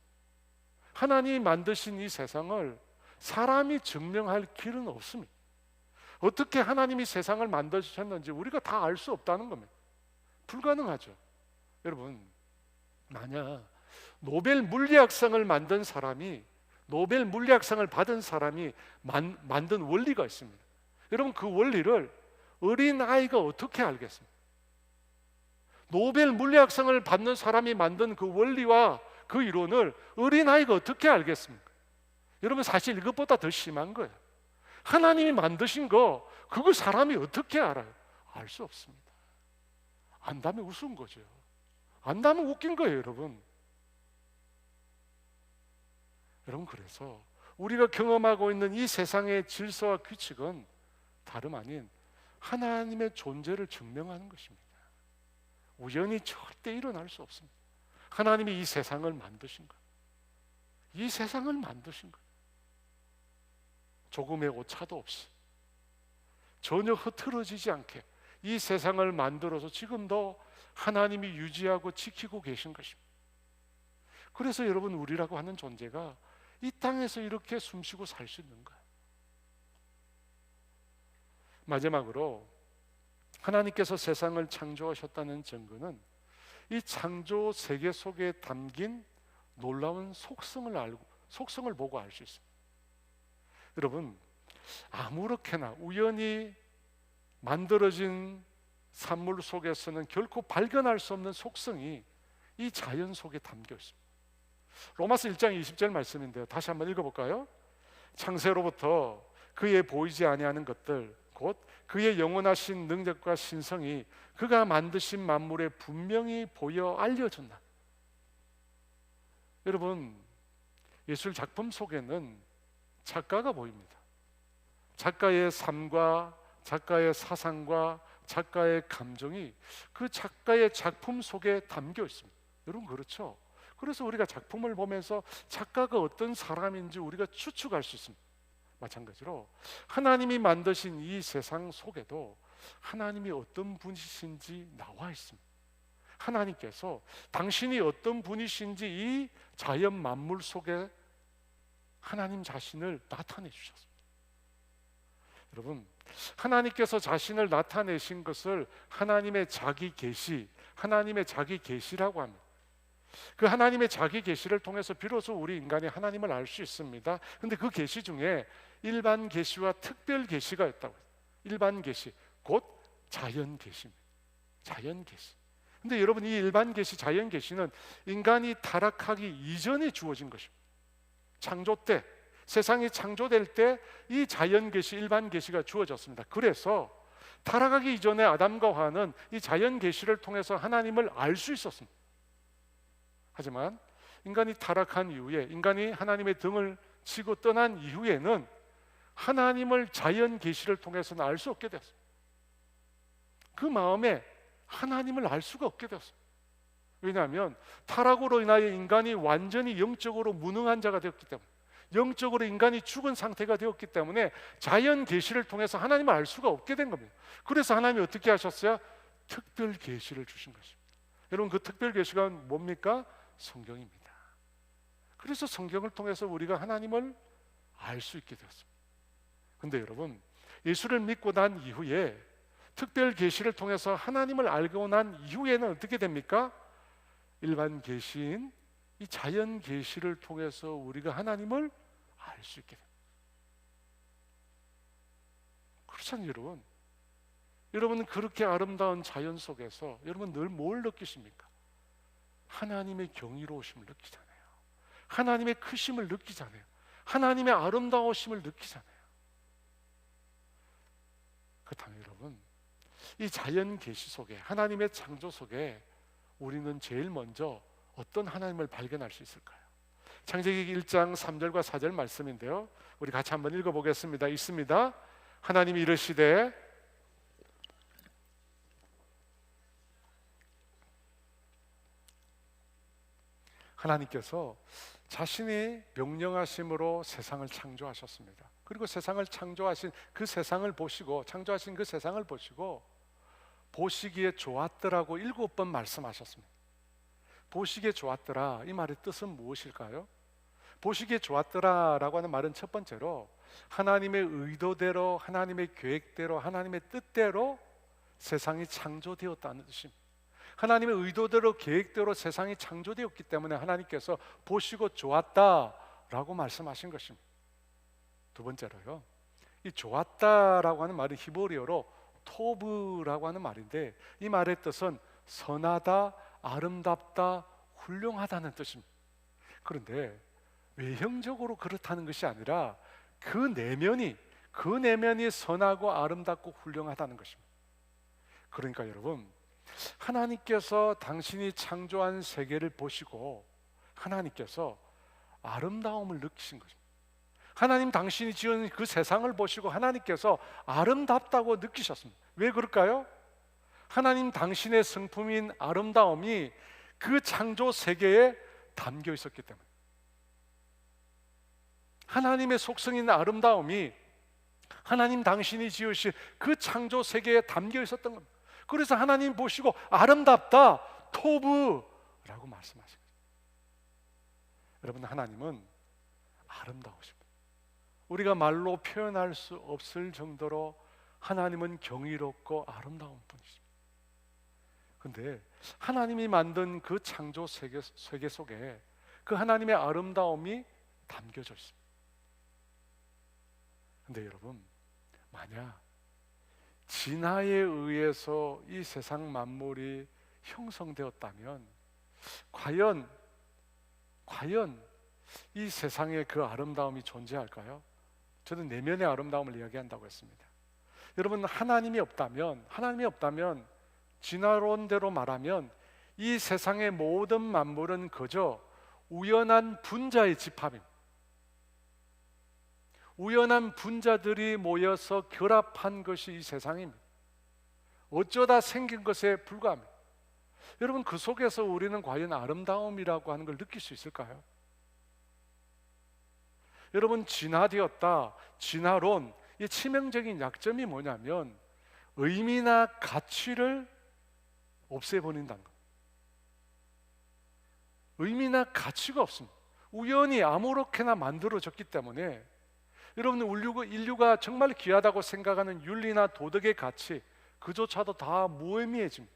하나님이 만드신 이 세상을 사람이 증명할 길은 없습니다. 어떻게 하나님이 세상을 만드셨는지 우리가 다 알 수 없다는 겁니다. 불가능하죠. 여러분, 만약 노벨 물리학상을 만든 사람이, 노벨 물리학상을 받은 사람이 만든 원리가 있습니다. 여러분, 그 원리를 어린아이가 어떻게 알겠습니까? 노벨 물리학상을 받는 사람이 만든 그 원리와 그 이론을 어린아이가 어떻게 알겠습니까? 여러분, 사실 이것보다 더 심한 거예요. 하나님이 만드신 거, 그거 사람이 어떻게 알아요? 알 수 없습니다. 안다면 우스운 거죠. 안다면 웃긴 거예요, 여러분. 여러분, 그래서 우리가 경험하고 있는 이 세상의 질서와 규칙은 다름 아닌 하나님의 존재를 증명하는 것입니다. 우연히 절대 일어날 수 없습니다. 하나님이 이 세상을 만드신 것, 이 세상을 만드신 것, 조금의 오차도 없이 전혀 흐트러지지 않게 이 세상을 만들어서 지금도 하나님이 유지하고 지키고 계신 것입니다. 그래서 여러분, 우리라고 하는 존재가 이 땅에서 이렇게 숨쉬고 살 수 있는 거예요. 마지막으로 하나님께서 세상을 창조하셨다는 증거는 이 창조 세계 속에 담긴 놀라운 속성을 보고 알 수 있습니다. 여러분, 아무렇게나 우연히 만들어진 산물 속에서는 결코 발견할 수 없는 속성이 이 자연 속에 담겨 있습니다. 로마서 1장 20절 말씀인데요, 다시 한번 읽어볼까요? 창세로부터 그의 보이지 아니하는 것들, 곧 그의 영원하신 능력과 신성이 그가 만드신 만물에 분명히 보여 알려졌나. 여러분, 예술 작품 속에는 작가가 보입니다. 작가의 삶과 작가의 사상과 작가의 감정이 그 작가의 작품 속에 담겨 있습니다. 여러분, 그렇죠? 그래서 우리가 작품을 보면서 작가가 어떤 사람인지 우리가 추측할 수 있습니다. 마찬가지로 하나님이 만드신 이 세상 속에도 하나님이 어떤 분이신지 나와 있습니다. 하나님께서 당신이 어떤 분이신지 이 자연 만물 속에 하나님 자신을 나타내 주셨습니다. 여러분, 하나님께서 자신을 나타내신 것을 하나님의 자기 계시, 하나님의 자기 계시라고 합니다. 그 하나님의 자기 계시를 통해서 비로소 우리 인간이 하나님을 알 수 있습니다. 근데 그 계시 중에 일반 계시와 특별 계시가 있다고 해요. 일반 계시, 곧 자연 계시입니다. 자연 계시. 근데 여러분, 이 일반 계시, 자연 계시는 인간이 타락하기 이전에 주어진 것입니다. 창조 때, 세상이 창조될 때 이 자연 계시, 일반 계시가 주어졌습니다. 그래서 타락하기 이전에 아담과 하와는 이 자연 계시를 통해서 하나님을 알 수 있었습니다. 하지만 인간이 타락한 이후에, 인간이 하나님의 등을 치고 떠난 이후에는 하나님을 자연 계시를 통해서는 알 수 없게 됐습니다. 그 마음에 하나님을 알 수가 없게 되었어요. 왜냐하면 타락으로 인하여 인간이 완전히 영적으로 무능한 자가 되었기 때문에, 영적으로 인간이 죽은 상태가 되었기 때문에 자연 계시를 통해서 하나님을 알 수가 없게 된 겁니다. 그래서 하나님이 어떻게 하셨어요? 특별 계시를 주신 것입니다. 여러분, 그 특별 계시가 뭡니까? 성경입니다. 그래서 성경을 통해서 우리가 하나님을 알 수 있게 되었습니다. 근데 여러분, 예수를 믿고 난 이후에 특별 계시를 통해서 하나님을 알고 난 이후에는 어떻게 됩니까? 일반 계시인 이 자연 계시를 통해서 우리가 하나님을 알 수 있게 됩니다. 그렇잖아요, 여러분. 여러분은 그렇게 아름다운 자연 속에서 여러분 늘 뭘 느끼십니까? 하나님의 경이로우심을 느끼잖아요. 하나님의 크심을 느끼잖아요. 하나님의 아름다우심을 느끼잖아요. 그렇다면 여러분, 이 자연 계시 속에, 하나님의 창조 속에 우리는 제일 먼저 어떤 하나님을 발견할 수 있을까요? 창세기 1장 3절과 4절 말씀인데요, 우리 같이 한번 읽어보겠습니다. 있습니다. 하나님이 이르시되 하나님께서 자신이 명령하심으로 세상을 창조하셨습니다. 그리고 세상을 창조하신 그 세상을 보시고, 창조하신 그 세상을 보시고 보시기에 좋았더라고 7번 말씀하셨습니다. 보시기에 좋았더라, 이 말의 뜻은 무엇일까요? 보시기에 좋았더라라고 하는 말은 첫 번째로 하나님의 의도대로, 하나님의 계획대로, 하나님의 뜻대로 세상이 창조되었다는 뜻입니다. 하나님의 의도대로, 계획대로 세상이 창조되었기 때문에 하나님께서 보시고 좋았다라고 말씀하신 것입니다. 두 번째로요, 이 좋았다라고 하는 말은 히브리어로 토브라고 하는 말인데, 이 말의 뜻은 선하다, 아름답다, 훌륭하다는 뜻입니다. 그런데 외형적으로 그렇다는 것이 아니라 그 내면이 선하고 아름답고 훌륭하다는 것입니다. 그러니까 여러분, 하나님께서 당신이 창조한 세계를 보시고 하나님께서 아름다움을 느끼신 것입니다. 하나님 당신이 지은 그 세상을 보시고 하나님께서 아름답다고 느끼셨습니다. 왜 그럴까요? 하나님 당신의 성품인 아름다움이 그 창조 세계에 담겨 있었기 때문에, 하나님의 속성인 아름다움이 하나님 당신이 지으신 그 창조 세계에 담겨 있었던 겁니다. 그래서 하나님 보시고 아름답다, 토브라고 말씀하신 거예요. 여러분, 하나님은 아름다우십니다. 우리가 말로 표현할 수 없을 정도로 하나님은 경이롭고 아름다운 분이십니다. 그런데 하나님이 만든 그 창조 세계 속에 그 하나님의 아름다움이 담겨져 있습니다. 그런데 여러분, 만약 진화에 의해서 이 세상 만물이 형성되었다면 과연 이 세상에 그 아름다움이 존재할까요? 저는 내면의 아름다움을 이야기한다고 했습니다. 여러분, 하나님이 없다면 진화론대로 말하면 이 세상의 모든 만물은 그저 우연한 분자의 집합입니다. 우연한 분자들이 모여서 결합한 것이 이 세상입니다. 어쩌다 생긴 것에 불과합니다. 여러분, 그 속에서 우리는 과연 아름다움이라고 하는 걸 느낄 수 있을까요? 여러분, 진화되었다, 진화론, 이 치명적인 약점이 뭐냐면 의미나 가치를 없애버린다는 것. 의미나 가치가 없습니다. 우연히 아무렇게나 만들어졌기 때문에 여러분, 인류가 정말 귀하다고 생각하는 윤리나 도덕의 가치, 그조차도 다 무의미해집니다.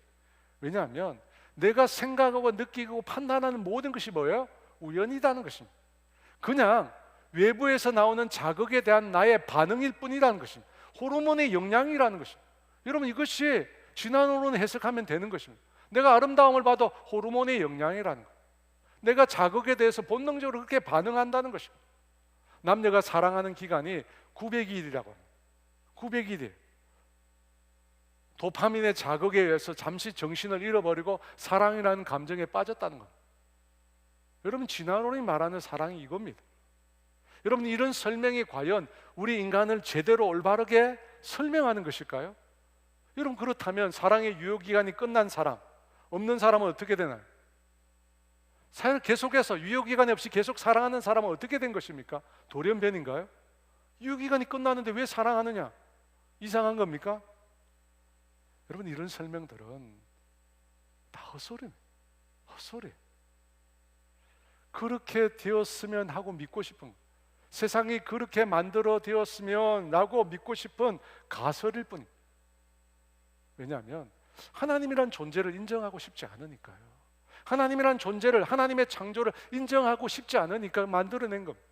왜냐하면 내가 생각하고 느끼고 판단하는 모든 것이 뭐예요? 우연이라는 것입니다. 그냥 외부에서 나오는 자극에 대한 나의 반응일 뿐이라는 것입니다. 호르몬의 영향이라는 것입니다. 여러분, 이것이 진화론으로 해석하면 되는 것입니다. 내가 아름다움을 봐도 호르몬의 영향이라는 것, 내가 자극에 대해서 본능적으로 그렇게 반응한다는 것입니다. 남녀가 사랑하는 기간이 900일이라고 합니다. 900일이에요. 도파민의 자극에 의해서 잠시 정신을 잃어버리고 사랑이라는 감정에 빠졌다는 것. 여러분, 진화론이 말하는 사랑이 이겁니다. 여러분, 이런 설명이 과연 우리 인간을 제대로 올바르게 설명하는 것일까요? 여러분, 그렇다면 사랑의 유효기간이 끝난 사람, 없는 사람은 어떻게 되나요? 사연 계속해서 유효기간이 없이 계속 사랑하는 사람은 어떻게 된 것입니까? 돌연변인가요? 유효기간이 끝나는데 왜 사랑하느냐? 이상한 겁니까? 여러분, 이런 설명들은 다 헛소리입니다. 헛소리. 그렇게 되었으면 하고 믿고 싶은, 세상이 그렇게 만들어 되었으면 라고 믿고 싶은 가설일 뿐입니다. 왜냐하면 하나님이란 존재를 인정하고 싶지 않으니까요. 하나님이란 존재를, 하나님의 창조를 인정하고 싶지 않으니까 만들어낸 겁니다.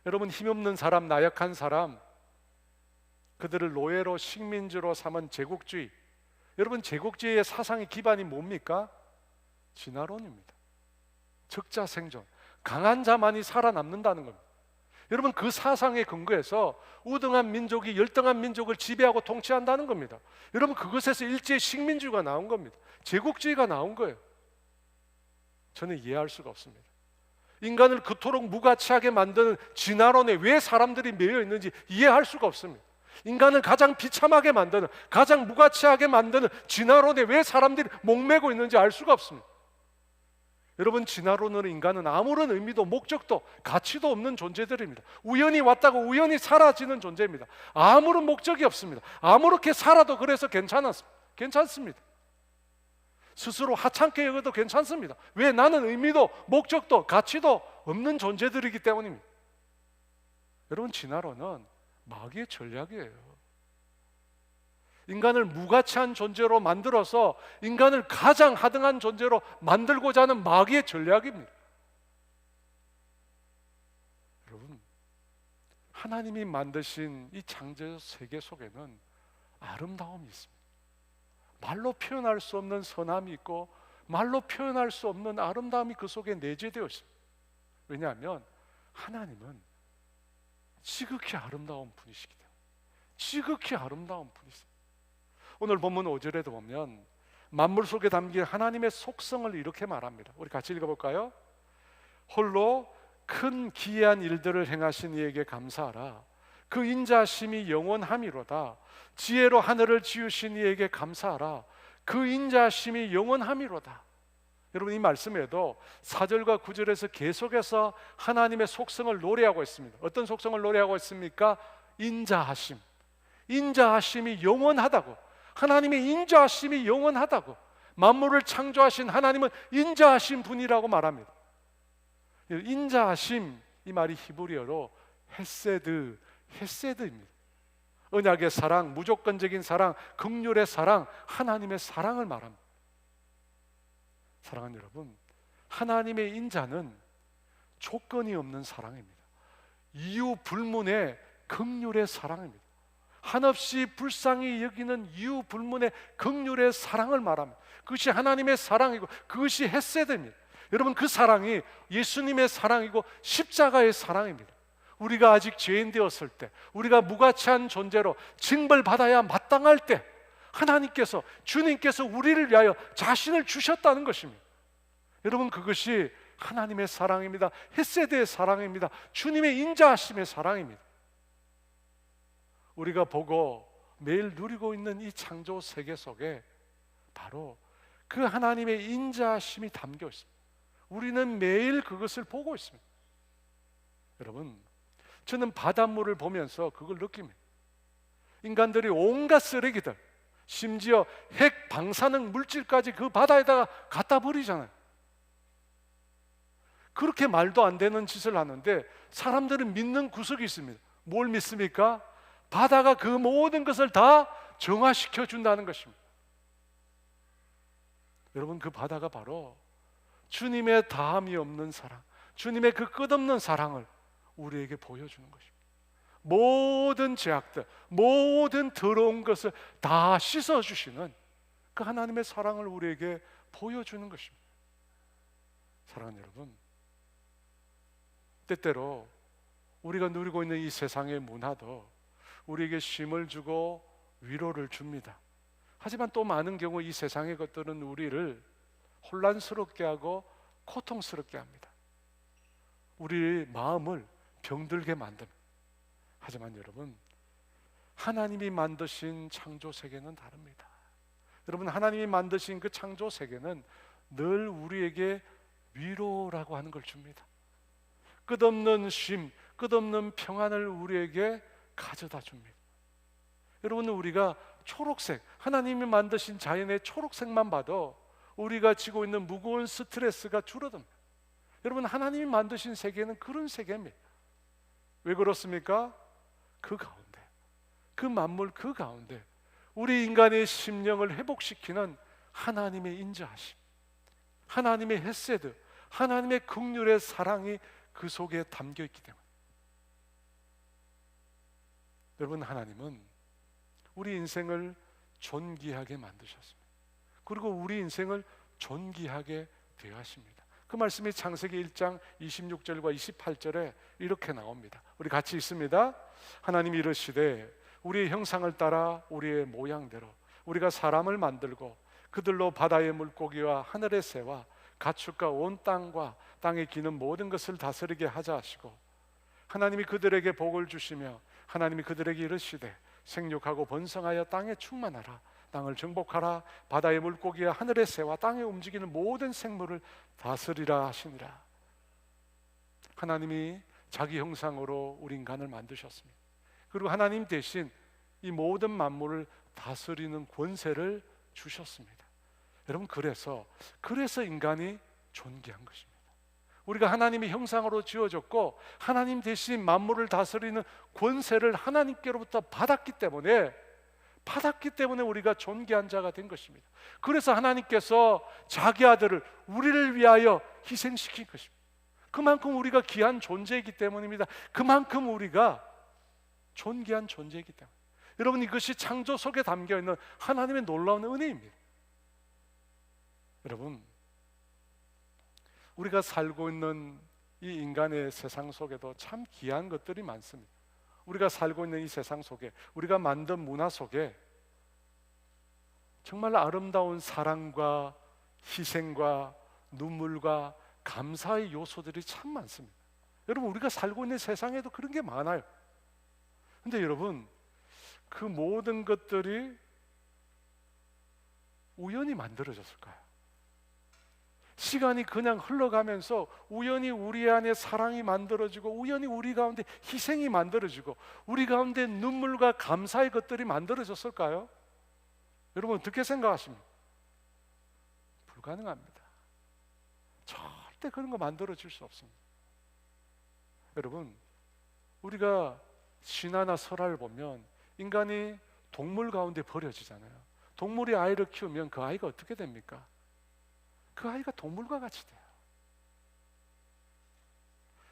여러분, 힘없는 사람, 나약한 사람, 그들을 노예로 식민지로 삼은 제국주의, 여러분, 제국주의의 사상의 기반이 뭡니까? 진화론입니다. 적자생존, 강한 자만이 살아남는다는 겁니다. 여러분, 그 사상의 근거에서 우등한 민족이 열등한 민족을 지배하고 통치한다는 겁니다. 여러분, 그것에서 일제히 식민주의가 나온 겁니다. 제국주의가 나온 거예요. 저는 이해할 수가 없습니다. 인간을 그토록 무가치하게 만드는 진화론에 왜 사람들이 매여 있는지 이해할 수가 없습니다. 인간을 가장 비참하게 만드는, 가장 무가치하게 만드는 진화론에 왜 사람들이 목매고 있는지 알 수가 없습니다. 여러분, 진화론으로 인간은 아무런 의미도 목적도 가치도 없는 존재들입니다. 우연히 왔다가 우연히 사라지는 존재입니다. 아무런 목적이 없습니다. 아무렇게 살아도 그래서 괜찮습니다. 스스로 하찮게 여겨도 괜찮습니다. 왜? 나는 의미도 목적도 가치도 없는 존재들이기 때문입니다. 여러분, 진화론은 마귀의 전략이에요. 인간을 무가치한 존재로 만들어서 인간을 가장 하등한 존재로 만들고자 하는 마귀의 전략입니다. 여러분, 하나님이 만드신 이 창조 세계 속에는 아름다움이 있습니다. 말로 표현할 수 없는 선함이 있고 말로 표현할 수 없는 아름다움이 그 속에 내재되어 있습니다. 왜냐하면 하나님은 지극히 아름다운 분이시기 때문에, 지극히 아름다운 분이십니다. 오늘 본문 5절에도 보면 만물 속에 담긴 하나님의 속성을 이렇게 말합니다. 우리 같이 읽어볼까요? 홀로 큰 기이한 일들을 행하신 이에게 감사하라. 그 인자심이 영원함이로다. 지혜로 하늘을 지으신 이에게 감사하라. 그 인자심이 영원함이로다. 여러분, 이 말씀에도 4절과 9절에서 계속해서 하나님의 속성을 노래하고 있습니다. 어떤 속성을 노래하고 있습니까? 인자하심. 인자하심이 영원하다고. 하나님의 인자하심이 영원하다고. 만물을 창조하신 하나님은 인자하신 분이라고 말합니다. 인자하심, 이 말이 히브리어로 헤세드입니다. 언약의 사랑, 무조건적인 사랑, 긍휼의 사랑, 하나님의 사랑을 말합니다. 사랑하는 여러분, 하나님의 인자는 조건이 없는 사랑입니다. 이유 불문의 긍휼의 사랑입니다. 한없이 불쌍히 여기는 이유 불문의 긍휼의 사랑을 말합니다. 그것이 하나님의 사랑이고 그것이 헤세드입니다. 여러분, 그 사랑이 예수님의 사랑이고 십자가의 사랑입니다. 우리가 아직 죄인 되었을 때, 우리가 무가치한 존재로 징벌받아야 마땅할 때 하나님께서, 주님께서 우리를 위하여 자신을 주셨다는 것입니다. 여러분, 그것이 하나님의 사랑입니다. 헤세드의 사랑입니다. 주님의 인자하심의 사랑입니다. 우리가 보고 매일 누리고 있는 이 창조 세계 속에 바로 그 하나님의 인자심이 담겨 있습니다. 우리는 매일 그것을 보고 있습니다. 여러분, 저는 바닷물을 보면서 그걸 느낍니다. 인간들이 온갖 쓰레기들, 심지어 핵 방사능 물질까지 그 바다에다가 갖다 버리잖아요. 그렇게 말도 안 되는 짓을 하는데 사람들은 믿는 구석이 있습니다. 뭘 믿습니까? 바다가 그 모든 것을 다 정화시켜 준다는 것입니다. 여러분, 그 바다가 바로 주님의 다함이 없는 사랑, 주님의 그 끝없는 사랑을 우리에게 보여주는 것입니다. 모든 죄악들, 모든 더러운 것을 다 씻어주시는 그 하나님의 사랑을 우리에게 보여주는 것입니다. 사랑하는 여러분, 때때로 우리가 누리고 있는 이 세상의 문화도 우리에게 쉼을 주고 위로를 줍니다. 하지만 또 많은 경우 이 세상의 것들은 우리를 혼란스럽게 하고 고통스럽게 합니다. 우리 마음을 병들게 만듭니다. 하지만 여러분, 하나님이 만드신 창조 세계는 다릅니다. 여러분, 하나님이 만드신 그 창조 세계는 늘 우리에게 위로라고 하는 걸 줍니다. 끝없는 쉼, 끝없는 평안을 우리에게 가져다 줍니다. 여러분, 우리가 초록색, 하나님이 만드신 자연의 초록색만 봐도 우리가 지고 있는 무거운 스트레스가 줄어듭니다. 여러분, 하나님이 만드신 세계는 그런 세계입니다. 왜 그렇습니까? 그 가운데, 그 만물 그 가운데 우리 인간의 심령을 회복시키는 하나님의 인자하심, 하나님의 헤세드, 하나님의 긍휼의 사랑이 그 속에 담겨 있기 때문에, 여러분, 하나님은 우리 인생을 존귀하게 만드셨습니다. 그리고 우리 인생을 존귀하게 대하십니다. 그 말씀이 창세기 1장 26절과 28절에 이렇게 나옵니다. 우리 같이 읽습니다. 하나님이 이르시되 우리의 형상을 따라 우리의 모양대로 우리가 사람을 만들고 그들로 바다의 물고기와 하늘의 새와 가축과 온 땅과 땅에 기는 모든 것을 다스리게 하자 하시고, 하나님이 그들에게 복을 주시며 하나님이 그들에게 이르시되 생육하고 번성하여 땅에 충만하라. 땅을 정복하라. 바다의 물고기와 하늘의 새와 땅에 움직이는 모든 생물을 다스리라 하시니라. 하나님이 자기 형상으로 우리 인간을 만드셨습니다. 그리고 하나님 대신 이 모든 만물을 다스리는 권세를 주셨습니다. 여러분, 그래서 인간이 존귀한 것입니다. 우리가 하나님의 형상으로 지어졌고 하나님 대신 만물을 다스리는 권세를 하나님께로부터 받았기 때문에 우리가 존귀한 자가 된 것입니다. 그래서 하나님께서 자기 아들을 우리를 위하여 희생시킨 것입니다. 그만큼 우리가 귀한 존재이기 때문입니다. 그만큼 우리가 존귀한 존재이기 때문에, 여러분, 이것이 창조 속에 담겨있는 하나님의 놀라운 은혜입니다. 여러분, 우리가 살고 있는 이 인간의 세상 속에도 참 귀한 것들이 많습니다. 우리가 살고 있는 이 세상 속에, 우리가 만든 문화 속에 정말 아름다운 사랑과 희생과 눈물과 감사의 요소들이 참 많습니다. 여러분, 우리가 살고 있는 세상에도 그런 게 많아요. 근데 여러분, 그 모든 것들이 우연히 만들어졌을까요? 시간이 그냥 흘러가면서 우연히 우리 안에 사랑이 만들어지고 우연히 우리 가운데 희생이 만들어지고 우리 가운데 눈물과 감사의 것들이 만들어졌을까요? 여러분, 어떻게 생각하십니까? 불가능합니다. 절대 그런 거 만들어질 수 없습니다. 여러분, 우리가 신화나 설화를 보면 인간이 동물 가운데 버려지잖아요. 동물이 아이를 키우면 그 아이가 어떻게 됩니까? 그 아이가 동물과 같이 돼요.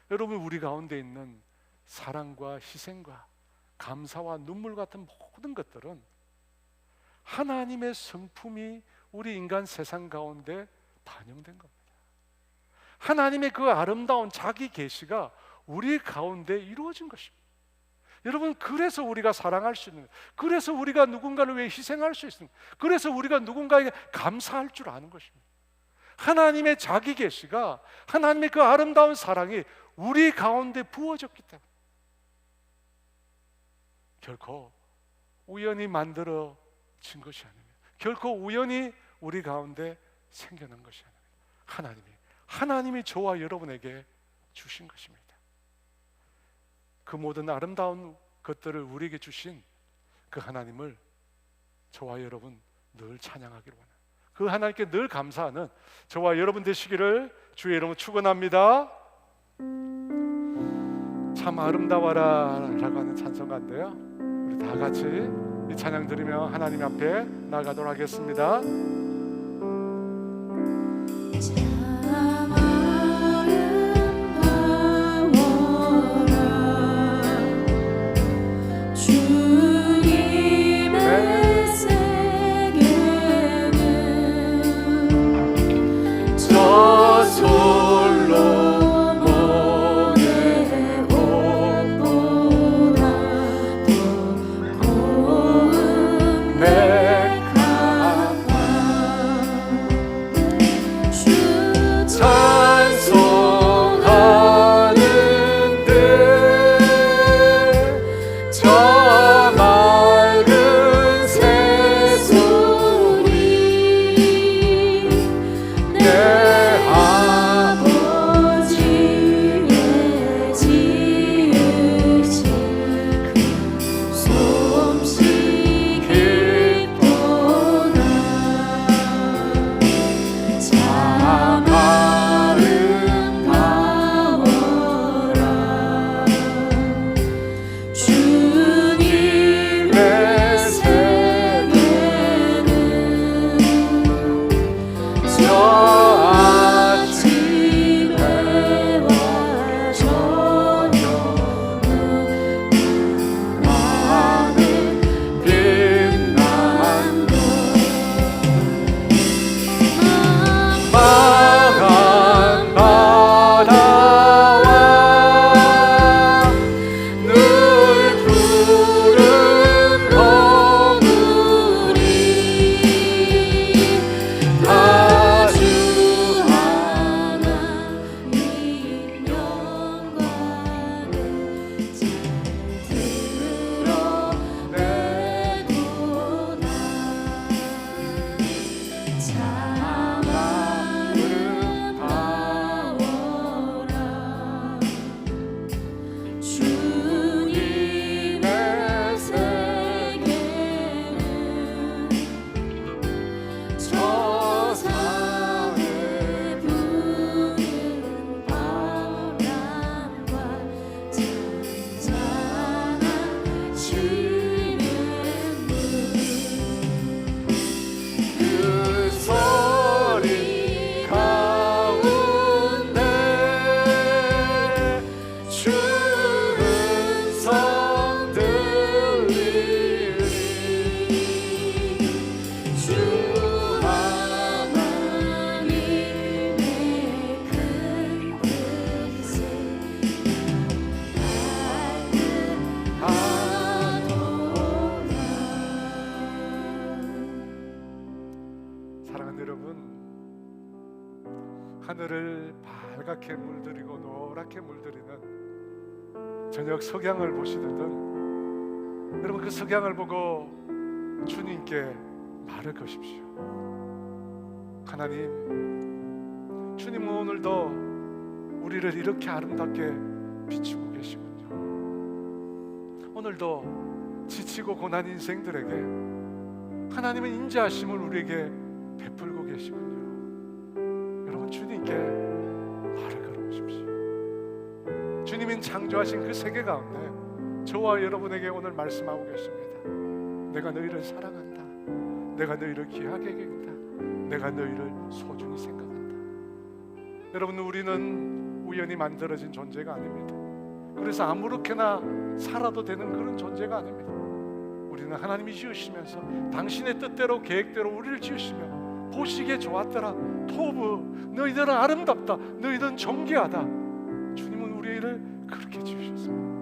여러분, 우리 가운데 있는 사랑과 희생과 감사와 눈물 같은 모든 것들은 하나님의 성품이 우리 인간 세상 가운데 반영된 겁니다. 하나님의 그 아름다운 자기 계시가 우리 가운데 이루어진 것입니다. 여러분, 그래서 우리가 사랑할 수 있는, 그래서 우리가 누군가를 위해 희생할 수 있는, 그래서 우리가 누군가에게 감사할 줄 아는 것입니다. 하나님의 자기 계시가, 하나님의 그 아름다운 사랑이 우리 가운데 부어졌기 때문에 결코 우연히 만들어진 것이 아닙니다. 결코 우연히 우리 가운데 생겨난 것이 아닙니다. 하나님이 저와 여러분에게 주신 것입니다. 그 모든 아름다운 것들을 우리에게 주신 그 하나님을 저와 여러분 늘 찬양하기로 원합니다. 그 하나님께 늘 감사하는 저와 여러분 되시기를 주의 이름으로 축원합니다. 참 아름다워라 라고 하는 찬송가인데요, 우리 다 같이 이 찬양 들으며 하나님 앞에 나가도록 하겠습니다. 하늘을 빨갛게 물들이고 노랗게 물들이는 저녁 석양을 보시듯은 여러분 그 석양을 보고 주님께 말을 거십시오. 하나님, 주님은 오늘도 우리를 이렇게 아름답게 비추고 계시군요. 오늘도 지치고 고난 인생들에게 하나님의 인자하심을 우리에게 베풀고 계시군요. 여러분 주님께 말을 걸어보십시오. 주님은 창조하신 그 세계 가운데 저와 여러분에게 오늘 말씀하고 계십니다. 내가 너희를 사랑한다. 내가 너희를 귀하게 여긴다. 내가 너희를 소중히 생각한다. 여러분, 우리는 우연히 만들어진 존재가 아닙니다. 그래서 아무렇게나 살아도 되는 그런 존재가 아닙니다. 우리는 하나님이 지으시면서 당신의 뜻대로 계획대로 우리를 지으시며 보시기에 좋았더라. 토브, 너희들은 아름답다. 너희들은 존귀하다. 주님은 우리를 그렇게 지으셨습니다.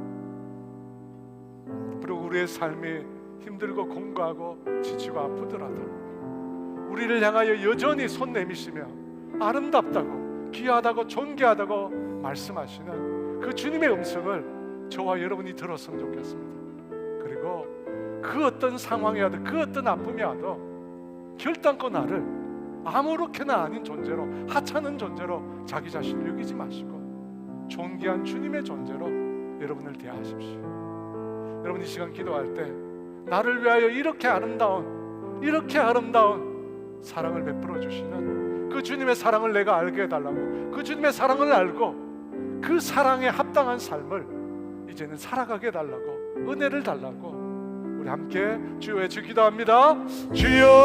그리고 우리의 삶이 힘들고 공고하고 지치고 아프더라도 우리를 향하여 여전히 손 내미시며 아름답다고 귀하다고 존귀하다고 말씀하시는 그 주님의 음성을 저와 여러분이 들었으면 좋겠습니다. 그리고 그 어떤 상황이 와도 그 어떤 아픔이 와도 결단코 나를 아무렇게나 아닌 존재로, 하찮은 존재로 자기 자신을 여기지 마시고 존귀한 주님의 존재로 여러분을 대하십시오. 여러분 이 시간 기도할 때 나를 위하여 이렇게 아름다운 사랑을 베풀어 주시는 그 주님의 사랑을 내가 알게 해달라고, 그 주님의 사랑을 알고 그 사랑에 합당한 삶을 이제는 살아가게 해달라고, 은혜를 달라고 우리 함께 주여 외쳐 기도합니다. 주여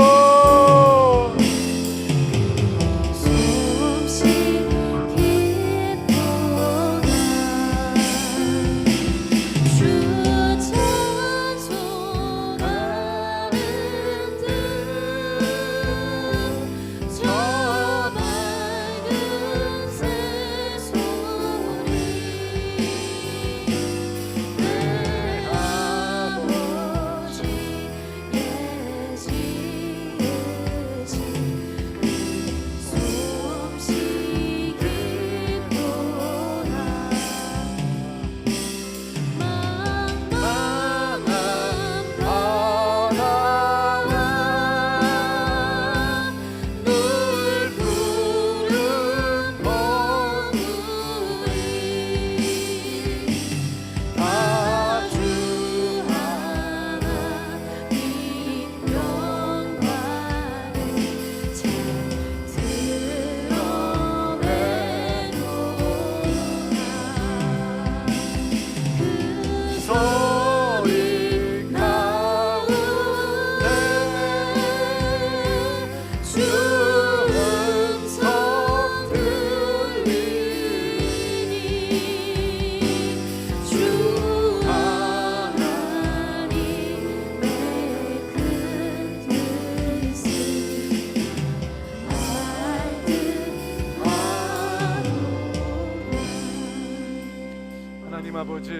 아버지,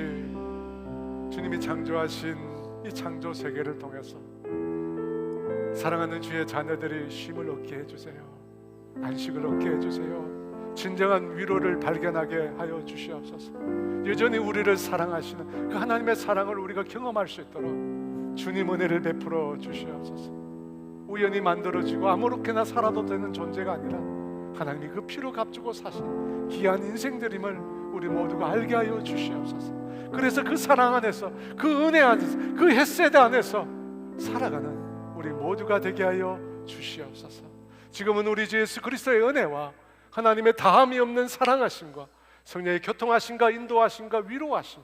주님이 창조하신 이 창조 세계를 통해서 사랑하는 주의 자녀들이 쉼을 얻게 해주세요. 안식을 얻게 해주세요. 진정한 위로를 발견하게 하여 주시옵소서. 여전히 우리를 사랑하시는 그 하나님의 사랑을 우리가 경험할 수 있도록 주님 은혜를 베풀어 주시옵소서. 우연히 만들어지고 아무렇게나 살아도 되는 존재가 아니라 하나님이 그 피로 값주고 사신 귀한 인생들임을 우리 모두가 알게 하여 주시옵소서. 그래서 그 사랑 안에서, 그 은혜 안에서, 그 헷세대 안에서 살아가는 우리 모두가 되게 하여 주시옵소서. 지금은 우리 주 예수 그리스도의 은혜와 하나님의 다함이 없는 사랑하심과 성령의 교통하심과 인도하심과 위로하심,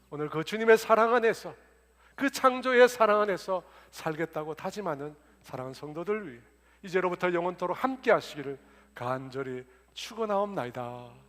오늘 그 주님의 사랑 안에서, 그 창조의 사랑 안에서 살겠다고 다짐하는 사랑하는 성도들 위해 이제로부터 영원토록 함께 하시기를 간절히 축원하옵나이다.